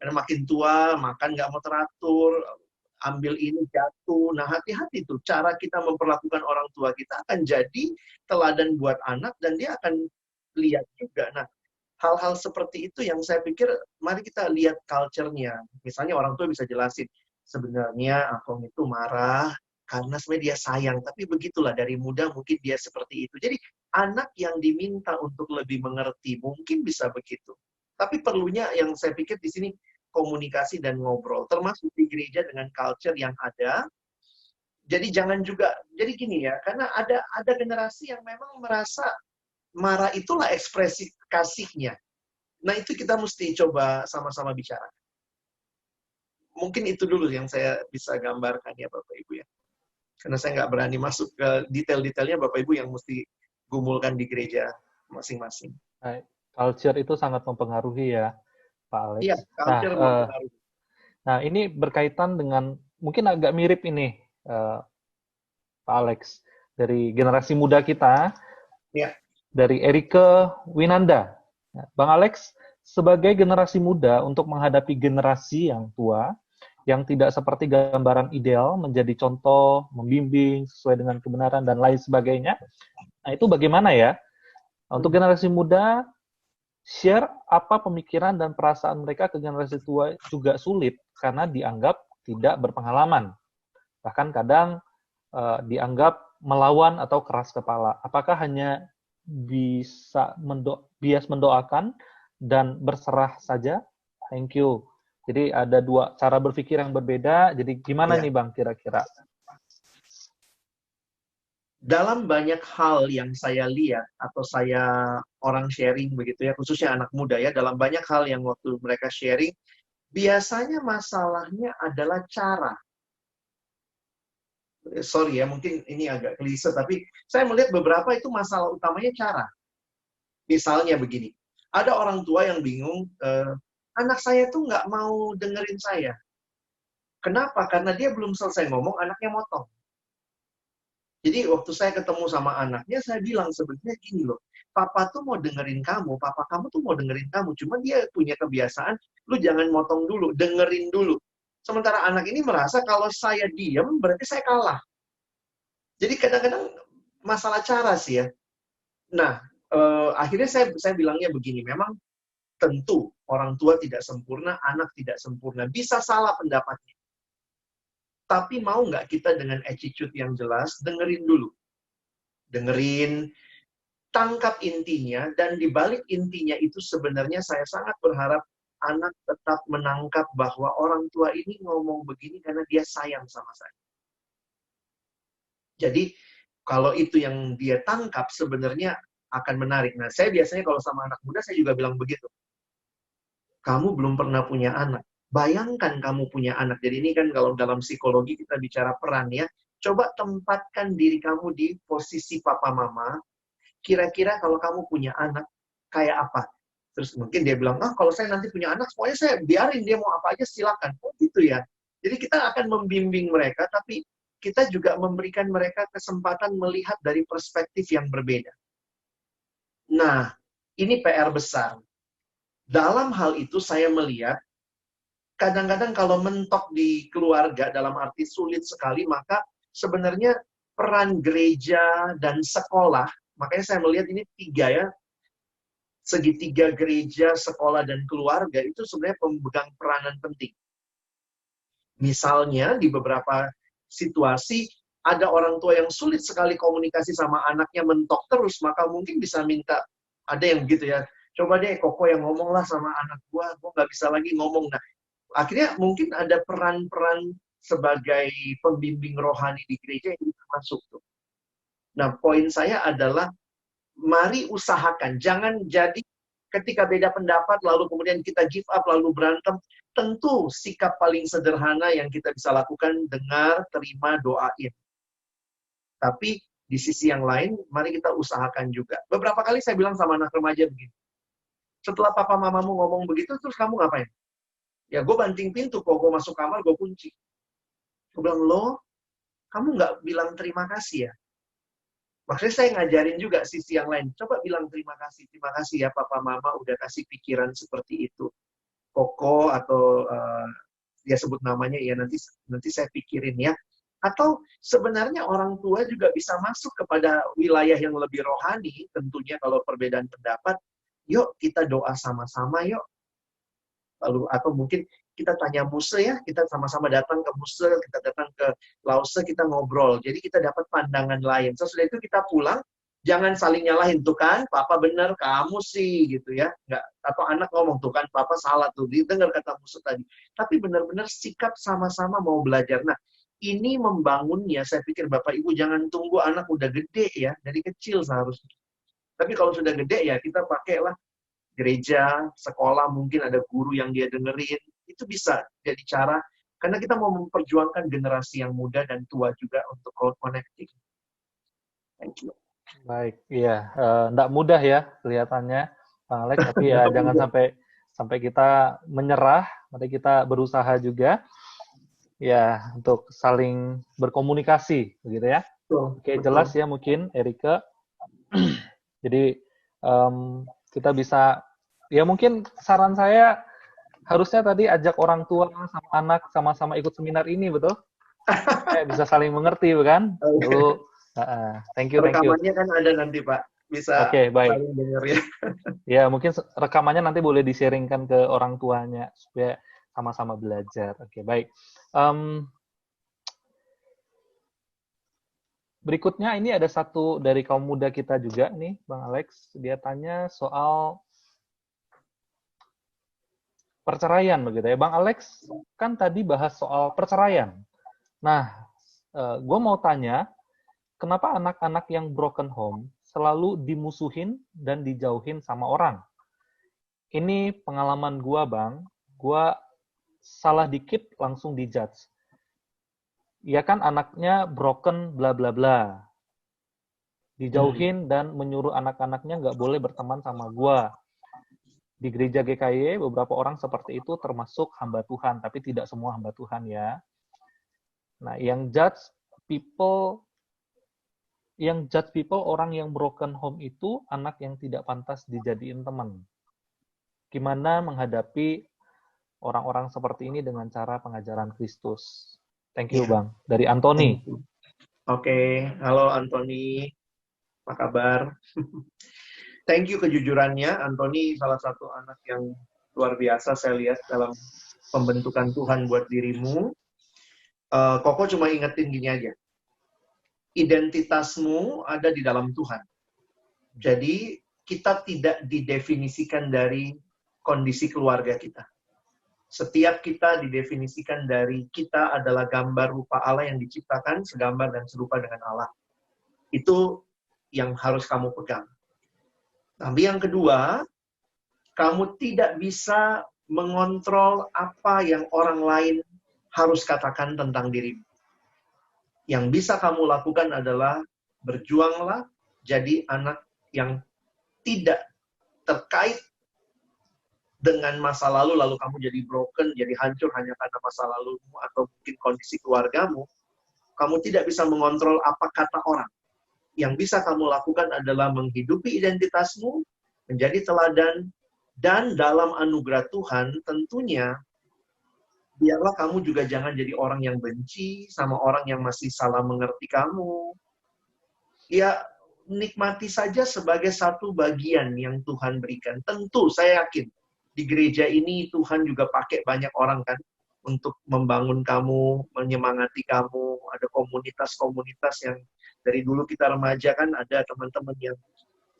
karena makin tua, makan nggak mau teratur, ambil ini jatuh, nah hati-hati tuh, cara kita memperlakukan orang tua kita akan jadi teladan buat anak, dan dia akan lihat juga. Nah, hal-hal seperti itu yang saya pikir, mari kita lihat culture-nya. Misalnya orang tua bisa jelasin, sebenarnya Akong itu marah karena sebenarnya dia sayang, tapi begitulah dari muda mungkin dia seperti itu. Jadi anak yang diminta untuk lebih mengerti mungkin bisa begitu. Tapi perlunya yang saya pikir di sini komunikasi dan ngobrol, termasuk di gereja dengan culture yang ada. Jadi jangan juga, jadi gini ya, karena ada generasi yang memang merasa marah itulah ekspresi kasihnya. Nah itu kita mesti coba sama-sama bicara. Mungkin itu dulu yang saya bisa gambarkan ya Bapak Ibu ya. Karena saya nggak berani masuk ke detail-detailnya, Bapak Ibu yang mesti gumulkan di gereja masing-masing. Culture itu sangat mempengaruhi ya, Pak Alex. Iya, culture mempengaruhi. Nah, ini berkaitan dengan, mungkin agak mirip ini, Pak Alex, dari generasi muda kita, ya. Dari Erike Winanda. Bang Alex, sebagai generasi muda untuk menghadapi generasi yang tua, yang tidak seperti gambaran ideal, menjadi contoh, membimbing, sesuai dengan kebenaran, dan lain sebagainya. Nah, itu bagaimana ya? Untuk generasi muda, share apa pemikiran dan perasaan mereka ke generasi tua juga sulit, karena dianggap tidak berpengalaman. Bahkan kadang dianggap melawan atau keras kepala. Apakah hanya bisa bias mendoakan dan berserah saja? Thank you. Jadi ada dua cara berpikir yang berbeda. Jadi gimana nih Bang kira-kira? Dalam banyak hal yang saya lihat atau saya orang sharing begitu ya, khususnya anak muda ya, dalam banyak hal yang waktu mereka sharing, biasanya masalahnya adalah cara. Sorry ya, mungkin ini agak klise, tapi saya melihat beberapa itu masalah utamanya cara. Misalnya begini, ada orang tua yang bingung, anak saya tuh nggak mau dengerin saya. Kenapa? Karena dia belum selesai ngomong, anaknya motong. Jadi waktu saya ketemu sama anaknya, saya bilang sebenarnya gini loh, papa tuh mau dengerin kamu, papa kamu tuh mau dengerin kamu, cuma dia punya kebiasaan, lu jangan motong dulu, dengerin dulu. Sementara anak ini merasa kalau saya diem, berarti saya kalah. Jadi kadang-kadang masalah cara sih ya. Nah, akhirnya saya bilangnya begini, memang tentu orang tua tidak sempurna, anak tidak sempurna, bisa salah pendapatnya. Tapi mau nggak kita dengan attitude yang jelas, dengerin dulu. Dengerin, tangkap intinya, dan di balik intinya itu sebenarnya saya sangat berharap anak tetap menangkap bahwa orang tua ini ngomong begini karena dia sayang sama saya. Jadi, kalau itu yang dia tangkap sebenarnya akan menarik. Nah, saya biasanya kalau sama anak muda, saya juga bilang begitu. Kamu belum pernah punya anak. Bayangkan kamu punya anak. Jadi ini kan kalau dalam psikologi kita bicara peran ya. Coba tempatkan diri kamu di posisi papa mama. Kira-kira kalau kamu punya anak, kayak apa? Terus mungkin dia bilang, kalau saya nanti punya anak, pokoknya saya biarin dia mau apa aja, silakan. Oh gitu ya. Jadi kita akan membimbing mereka, tapi kita juga memberikan mereka kesempatan melihat dari perspektif yang berbeda. Nah, ini PR besar. Dalam hal itu saya melihat, kadang-kadang kalau mentok di keluarga dalam arti sulit sekali, maka sebenarnya peran gereja dan sekolah, makanya saya melihat ini tiga ya, segitiga gereja, sekolah, dan keluarga itu sebenarnya pemegang peranan penting. Misalnya di beberapa situasi, ada orang tua yang sulit sekali komunikasi sama anaknya, mentok terus, maka mungkin bisa minta, ada yang gitu ya, coba deh Koko yang ngomong lah sama anak gua nggak bisa lagi ngomong. Nah, akhirnya mungkin ada peran-peran sebagai pembimbing rohani di gereja yang masuk tuh. Nah, poin saya adalah mari usahakan, jangan jadi ketika beda pendapat lalu kemudian kita give up lalu berantem. Tentu sikap paling sederhana yang kita bisa lakukan, dengar, terima, doain. Tapi di sisi yang lain, mari kita usahakan juga. Beberapa kali saya bilang sama anak remaja begini, setelah papa mamamu ngomong begitu, terus kamu ngapain? Ya gue banting pintu, kok gue masuk kamar, gue kunci. Gue bilang, lo, kamu nggak bilang terima kasih ya? Maksudnya saya ngajarin juga sisi yang lain. Coba bilang terima kasih ya papa mama udah kasih pikiran seperti itu. Koko atau dia sebut namanya, ya nanti saya pikirin ya. Atau sebenarnya orang tua juga bisa masuk kepada wilayah yang lebih rohani, tentunya kalau perbedaan pendapat, yuk kita doa sama-sama yuk. Lalu atau mungkin kita tanya Muse ya, kita sama-sama datang ke Muse, kita datang ke Lause, kita ngobrol. Jadi kita dapat pandangan lain. Sesudah itu kita pulang, jangan saling nyalahin, tuh kan, papa bener, kamu sih, gitu ya. Nggak, atau anak ngomong, tuh kan, papa salah tuh, dengar kata Muse tadi. Tapi benar-benar sikap sama-sama mau belajar. Nah, ini membangunnya, saya pikir Bapak Ibu jangan tunggu anak udah gede ya, dari kecil seharusnya. Tapi kalau sudah gede ya, kita pakailah gereja, sekolah, mungkin ada guru yang dia dengerin. Itu bisa jadi cara, karena kita mau memperjuangkan generasi yang muda dan tua juga untuk connecting. Thank you. Baik, iya, nggak mudah ya kelihatannya, Bang Alex, tapi ya jangan sampai kita menyerah, mari kita berusaha juga, ya, untuk saling berkomunikasi, begitu ya. Oke, jelas ya mungkin, Erika. Jadi, kita bisa, ya mungkin saran saya, harusnya tadi ajak orang tua sama anak sama-sama ikut seminar ini, betul? Bisa saling mengerti, bukan? Lalu, thank you. Rekamannya kan ada nanti, Pak. Bisa saling dengar ya. Ya, mungkin rekamannya nanti boleh di-sharingkan ke orang tuanya, supaya sama-sama belajar. Oke, baik. Berikutnya ini ada satu dari kaum muda kita juga nih, Bang Alex. Dia tanya soal perceraian begitu ya. Bang Alex kan tadi bahas soal perceraian. Nah, gue mau tanya, kenapa anak-anak yang broken home selalu dimusuhin dan dijauhin sama orang? Ini pengalaman gue, Bang. Gue salah dikit langsung dijudge. Ya kan anaknya broken bla bla bla. Dijauhin dan menyuruh anak-anaknya nggak boleh berteman sama gua. Di gereja GKY beberapa orang seperti itu termasuk hamba Tuhan, tapi tidak semua hamba Tuhan ya. Nah, yang judge people orang yang broken home itu anak yang tidak pantas dijadiin teman. Gimana menghadapi orang-orang seperti ini dengan cara pengajaran Kristus? Thank you, Bang. Dari Anthony. Oke, halo Anthony. Apa kabar? Thank you kejujurannya. Anthony salah satu anak yang luar biasa saya lihat dalam pembentukan Tuhan buat dirimu. Koko cuma ingetin gini aja. Identitasmu ada di dalam Tuhan. Jadi kita tidak didefinisikan dari kondisi keluarga kita. Setiap kita didefinisikan dari kita adalah gambar rupa Allah yang diciptakan segambar dan serupa dengan Allah. Itu yang harus kamu pegang. Tapi yang kedua, kamu tidak bisa mengontrol apa yang orang lain harus katakan tentang dirimu. Yang bisa kamu lakukan adalah berjuanglah jadi anak yang tidak terkait dengan masa lalu kamu jadi broken, jadi hancur hanya karena masa lalumu atau mungkin kondisi keluargamu. Kamu tidak bisa mengontrol apa kata orang. Yang bisa kamu lakukan adalah menghidupi identitasmu, menjadi teladan, dan dalam anugerah Tuhan tentunya, biarlah kamu juga jangan jadi orang yang benci sama orang yang masih salah mengerti kamu. Ya, nikmati saja sebagai satu bagian yang Tuhan berikan. Tentu, saya yakin, di gereja ini Tuhan juga pakai banyak orang kan untuk membangun kamu, menyemangati kamu. Ada komunitas-komunitas yang dari dulu kita remaja kan ada teman-teman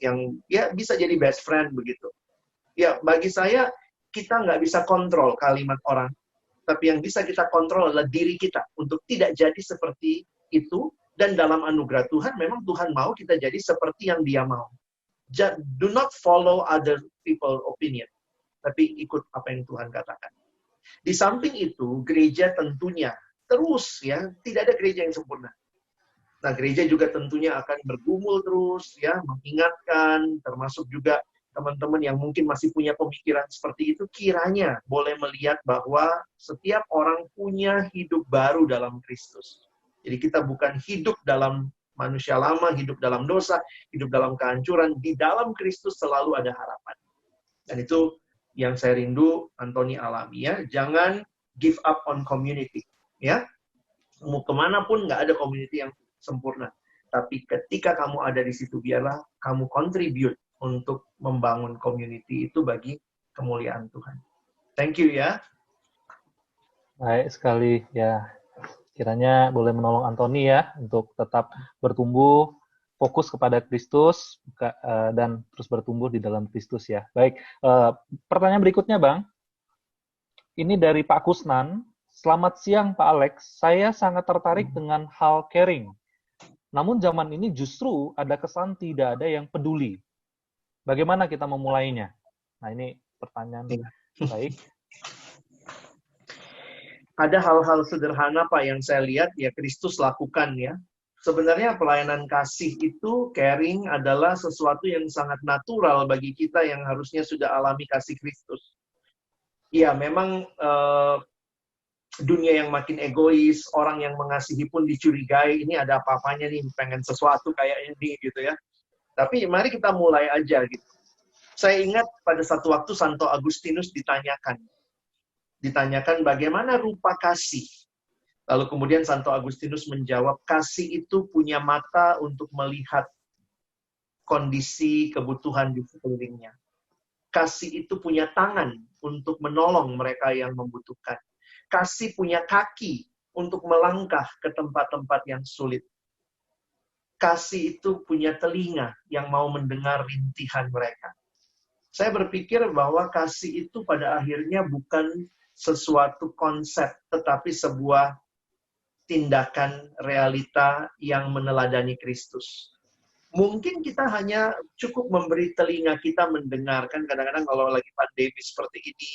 yang ya bisa jadi best friend begitu. Ya bagi saya kita nggak bisa kontrol kalimat orang, tapi yang bisa kita kontrol adalah diri kita untuk tidak jadi seperti itu. Dan dalam anugerah Tuhan memang Tuhan mau kita jadi seperti yang Dia mau. Do not follow other people's opinion. Tapi ikut apa yang Tuhan katakan. Di samping itu, gereja tentunya terus ya, tidak ada gereja yang sempurna. Nah, gereja juga tentunya akan bergumul terus ya, mengingatkan, termasuk juga teman-teman yang mungkin masih punya pemikiran seperti itu, kiranya boleh melihat bahwa setiap orang punya hidup baru dalam Kristus. Jadi kita bukan hidup dalam manusia lama, hidup dalam dosa, hidup dalam kehancuran. Di dalam Kristus selalu ada harapan. Dan itu yang saya rindu Anthony alami ya. Jangan give up on community ya. Mau kemanapun nggak ada community yang sempurna. Tapi ketika kamu ada di situ, biarlah kamu contribute untuk membangun community itu bagi kemuliaan Tuhan. Thank you ya. Baik sekali ya. Kiranya boleh menolong Anthony ya untuk tetap bertumbuh, fokus kepada Kristus dan terus bertumbuh di dalam Kristus ya. Baik, pertanyaan berikutnya Bang. Ini dari Pak Kusnan. Selamat siang Pak Alex. Saya sangat tertarik dengan hal caring. Namun zaman ini justru ada kesan tidak ada yang peduli. Bagaimana kita memulainya? Nah, ini pertanyaan baik. Ada hal-hal sederhana Pak yang saya lihat ya Kristus lakukan ya. Sebenarnya pelayanan kasih itu, caring adalah sesuatu yang sangat natural bagi kita yang harusnya sudah alami kasih Kristus. Iya, memang dunia yang makin egois, orang yang mengasihi pun dicurigai, ini ada apa-apanya nih, pengen sesuatu kayak ini gitu ya. Tapi mari kita mulai aja gitu. Saya ingat pada satu waktu Santo Agustinus ditanyakan bagaimana rupa kasih. Lalu kemudian Santo Agustinus menjawab, kasih itu punya mata untuk melihat kondisi kebutuhan di sekelilingnya. Kasih itu punya tangan untuk menolong mereka yang membutuhkan. Kasih punya kaki untuk melangkah ke tempat-tempat yang sulit. Kasih itu punya telinga yang mau mendengar rintihan mereka. Saya berpikir bahwa kasih itu pada akhirnya bukan sesuatu konsep, tetapi sebuah tindakan realita yang meneladani Kristus. Mungkin kita hanya cukup memberi telinga kita mendengar. Kan kadang-kadang kalau lagi pandemi seperti ini,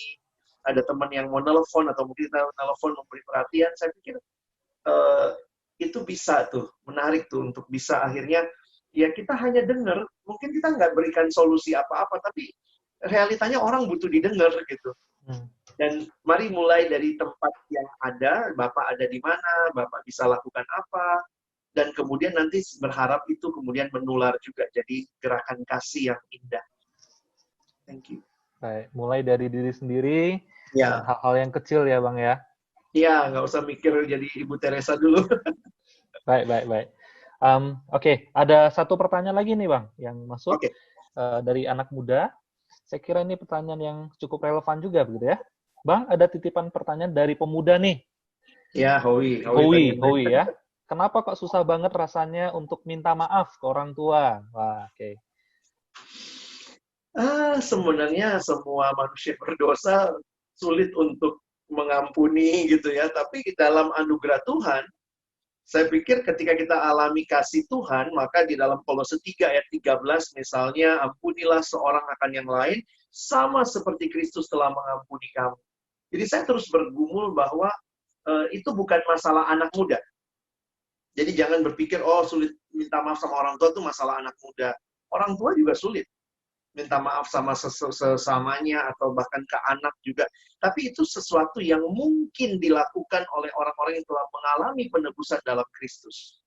ada teman yang mau nelfon atau mungkin nelfon memberi perhatian, saya pikir itu bisa tuh, menarik tuh untuk bisa akhirnya, ya kita hanya dengar, mungkin kita nggak berikan solusi apa-apa, tapi realitanya orang butuh didengar gitu. Dan mari mulai dari tempat yang ada, Bapak ada di mana, Bapak bisa lakukan apa, dan kemudian nanti berharap itu kemudian menular juga jadi gerakan kasih yang indah. Thank you. Baik, mulai dari diri sendiri, Ya. dan hal-hal yang kecil ya Bang ya. Iya, nggak usah mikir jadi Ibu Teresa dulu. Baik. Oke, ada satu pertanyaan lagi nih Bang, yang masuk dari anak muda. Saya kira ini pertanyaan yang cukup relevan juga, begitu ya. Bang, ada titipan pertanyaan dari pemuda nih. Ya, Howie ya. Kenapa kok susah banget rasanya untuk minta maaf ke orang tua? Wah, oke. Sebenarnya semua manusia berdosa sulit untuk mengampuni gitu ya. Tapi dalam anugerah Tuhan, saya pikir ketika kita alami kasih Tuhan, maka di dalam Kolose 3 ayat 13 misalnya, ampunilah seorang akan yang lain, sama seperti Kristus telah mengampuni kamu. Jadi saya terus bergumul bahwa itu bukan masalah anak muda. Jadi jangan berpikir, oh sulit minta maaf sama orang tua itu masalah anak muda. Orang tua juga sulit minta maaf sama sesamanya atau bahkan ke anak juga. Tapi itu sesuatu yang mungkin dilakukan oleh orang-orang yang telah mengalami penebusan dalam Kristus.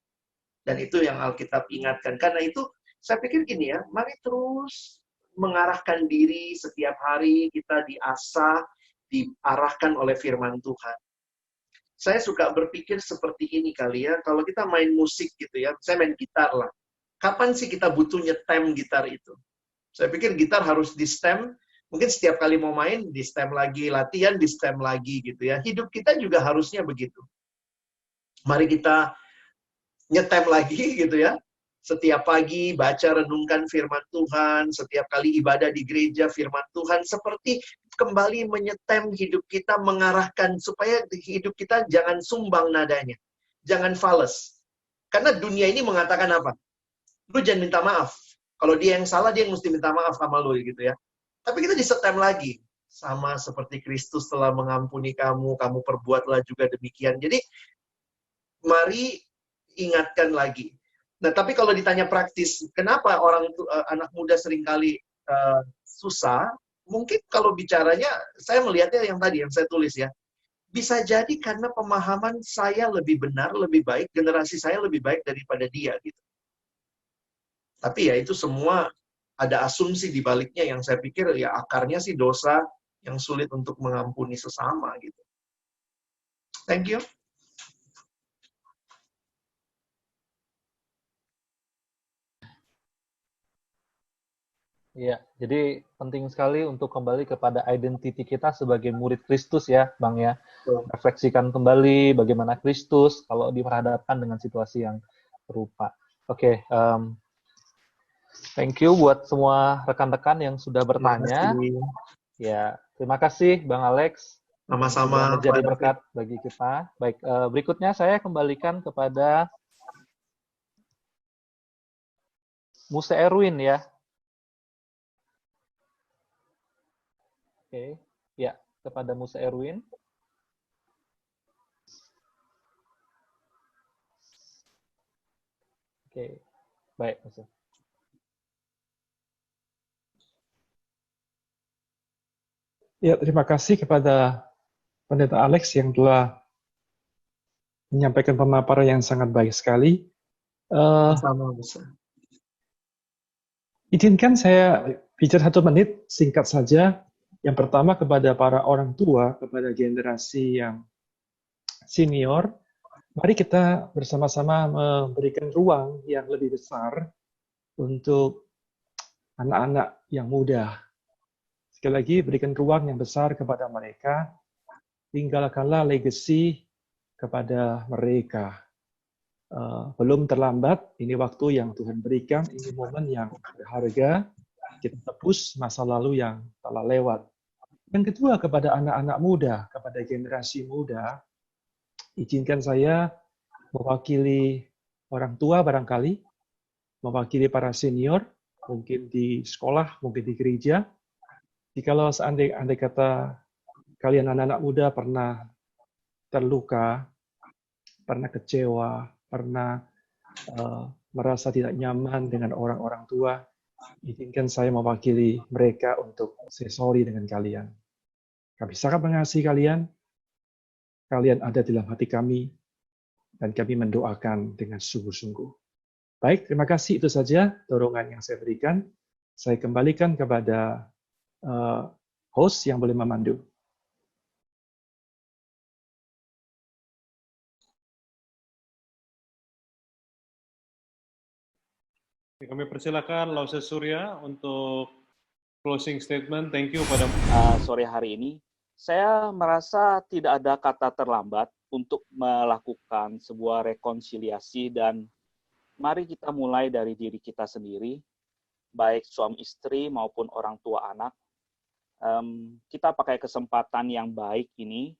Dan itu yang Alkitab ingatkan. Karena itu saya pikir gini ya, mari terus mengarahkan diri setiap hari kita diasah, diarahkan oleh firman Tuhan. Saya suka berpikir seperti ini kali ya, kalau kita main musik gitu ya, saya main gitar lah. Kapan sih kita butuh nyetem gitar itu? Saya pikir gitar harus di-stem, mungkin setiap kali mau main, di-stem lagi, latihan, di-stem lagi gitu ya. Hidup kita juga harusnya begitu. Mari kita nyetem lagi gitu ya. Setiap pagi baca renungkan firman Tuhan, setiap kali ibadah di gereja firman Tuhan, seperti kembali menyetem hidup kita, mengarahkan supaya hidup kita jangan sumbang nadanya. Jangan fales. Karena dunia ini mengatakan apa? Lu jangan minta maaf. Kalau dia yang salah, dia yang mesti minta maaf sama lu gitu ya. Tapi kita disetem lagi. Sama seperti Kristus telah mengampuni kamu, kamu perbuatlah juga demikian. Jadi, mari ingatkan lagi. Nah, tapi kalau ditanya praktis, kenapa anak muda seringkali susah? Mungkin kalau bicaranya, saya melihatnya yang tadi, yang saya tulis ya. Bisa jadi karena pemahaman saya lebih benar, lebih baik, generasi saya lebih baik daripada dia gitu. Tapi ya itu semua ada asumsi di baliknya yang saya pikir ya akarnya sih dosa yang sulit untuk mengampuni sesama gitu. Thank you. Iya, jadi penting sekali untuk kembali kepada identiti kita sebagai murid Kristus ya, Bang ya. Refleksikan kembali bagaimana Kristus kalau diperhadapkan dengan situasi yang serupa. Oke, thank you buat semua rekan-rekan yang sudah bertanya. Ya, terima kasih Bang Alex. Sama-sama. Menjadi berkat bagi kita. Baik, berikutnya saya kembalikan kepada Muse Erwin ya. Oke, ya, kepada Muse Erwin. Oke, baik, Muse. Ya, terima kasih kepada Pendeta Alex yang telah menyampaikan pemaparan yang sangat baik sekali. Sama, Izinkan saya bicara 1 menit, singkat saja. Yang pertama kepada para orang tua, kepada generasi yang senior, mari kita bersama-sama memberikan ruang yang lebih besar untuk anak-anak yang muda. Sekali lagi, berikan ruang yang besar kepada mereka, tinggalkanlah legacy kepada mereka. Belum terlambat, ini waktu yang Tuhan berikan, ini momen yang berharga, kita tebus masa lalu yang telah lewat. Yang kedua, kepada anak-anak muda, kepada generasi muda, izinkan saya mewakili orang tua barangkali, mewakili para senior, mungkin di sekolah, mungkin di gereja. Jikalau andai kata kalian anak-anak muda pernah terluka, pernah kecewa, pernah merasa tidak nyaman dengan orang-orang tua, izinkan saya mewakili mereka untuk say sorry dengan kalian. Kami sangat mengasihi kalian. Kalian ada dalam hati kami, dan kami mendoakan dengan sungguh-sungguh. Baik, terima kasih. Itu saja dorongan yang saya berikan. Saya kembalikan kepada host yang boleh memandu. Kami persilakan Lause Surya untuk closing statement. Thank you pada sore hari ini. Saya merasa tidak ada kata terlambat untuk melakukan sebuah rekonsiliasi, dan mari kita mulai dari diri kita sendiri, baik suami istri maupun orang tua anak. Kita pakai kesempatan yang baik ini.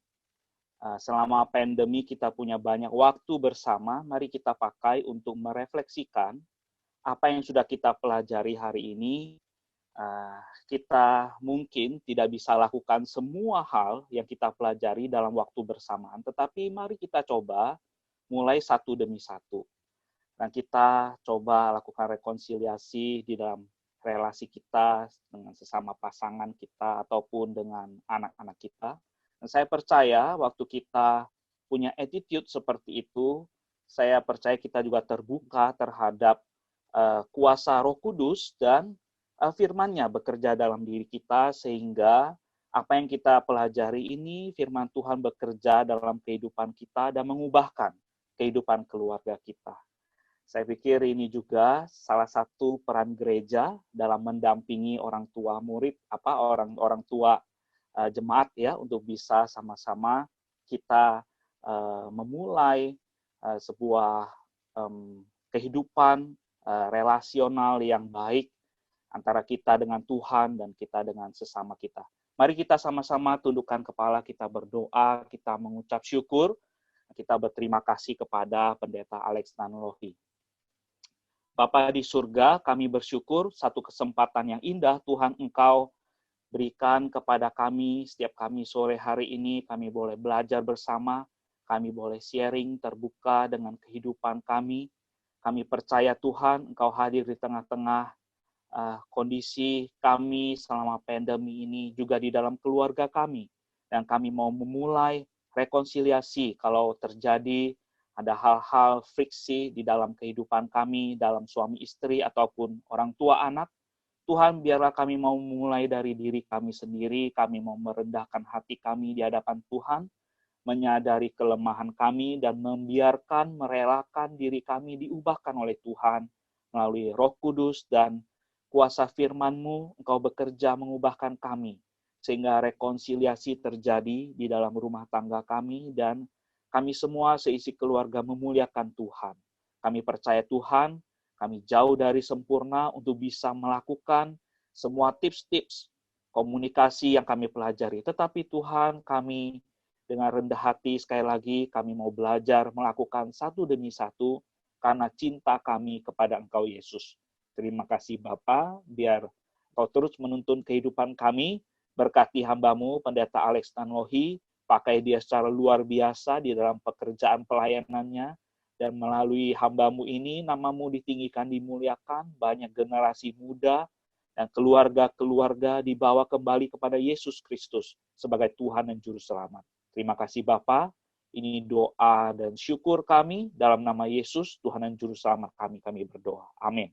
Selama pandemi kita punya banyak waktu bersama, mari kita pakai untuk merefleksikan apa yang sudah kita pelajari hari ini. Kita mungkin tidak bisa lakukan semua hal yang kita pelajari dalam waktu bersamaan, tetapi mari kita coba mulai satu demi satu. Dan kita coba lakukan rekonsiliasi di dalam relasi kita dengan sesama pasangan kita ataupun dengan anak-anak kita. Dan saya percaya waktu kita punya attitude seperti itu, saya percaya kita juga terbuka terhadap kuasa Roh Kudus dan firman-Nya bekerja dalam diri kita, sehingga apa yang kita pelajari ini, firman Tuhan bekerja dalam kehidupan kita dan mengubahkan kehidupan keluarga kita. Saya pikir ini juga salah satu peran gereja dalam mendampingi orang tua murid, orang tua jemaat ya, untuk bisa sama-sama kita memulai sebuah kehidupan relasional yang baik antara kita dengan Tuhan dan kita dengan sesama kita. Mari kita sama-sama tundukkan kepala, kita berdoa, kita mengucap syukur, kita berterima kasih kepada Pendeta Alex Nanlohi. Bapa di surga, kami bersyukur satu kesempatan yang indah Tuhan Engkau berikan kepada kami, setiap kami sore hari ini, kami boleh belajar bersama, kami boleh sharing, terbuka dengan kehidupan kami. Kami percaya Tuhan, Engkau hadir di tengah-tengah kondisi kami selama pandemi ini, juga di dalam keluarga kami. Dan kami mau memulai rekonsiliasi kalau terjadi ada hal-hal friksi di dalam kehidupan kami, dalam suami istri ataupun orang tua anak. Tuhan, biarlah kami mau memulai dari diri kami sendiri, kami mau merendahkan hati kami di hadapan Tuhan, menyadari kelemahan kami dan membiarkan, merelakan diri kami diubahkan oleh Tuhan melalui Roh Kudus dan kuasa firman-Mu, Engkau bekerja mengubahkan kami, sehingga rekonsiliasi terjadi di dalam rumah tangga kami, dan kami semua seisi keluarga memuliakan Tuhan. Kami percaya Tuhan, kami jauh dari sempurna untuk bisa melakukan semua tips-tips komunikasi yang kami pelajari. Tetapi Tuhan, kami dengan rendah hati sekali lagi kami mau belajar melakukan satu demi satu karena cinta kami kepada Engkau Yesus. Terima kasih Bapa, biar Engkau terus menuntun kehidupan kami, berkati hamba-Mu Pendeta Alex Tanlohi, pakai dia secara luar biasa di dalam pekerjaan pelayanannya, dan melalui hamba-Mu ini nama-Mu ditinggikan, dimuliakan, banyak generasi muda dan keluarga-keluarga dibawa kembali kepada Yesus Kristus sebagai Tuhan dan Juru Selamat. Terima kasih Bapa. Ini doa dan syukur kami dalam nama Yesus, Tuhan dan Juru Selamat kami berdoa. Amin.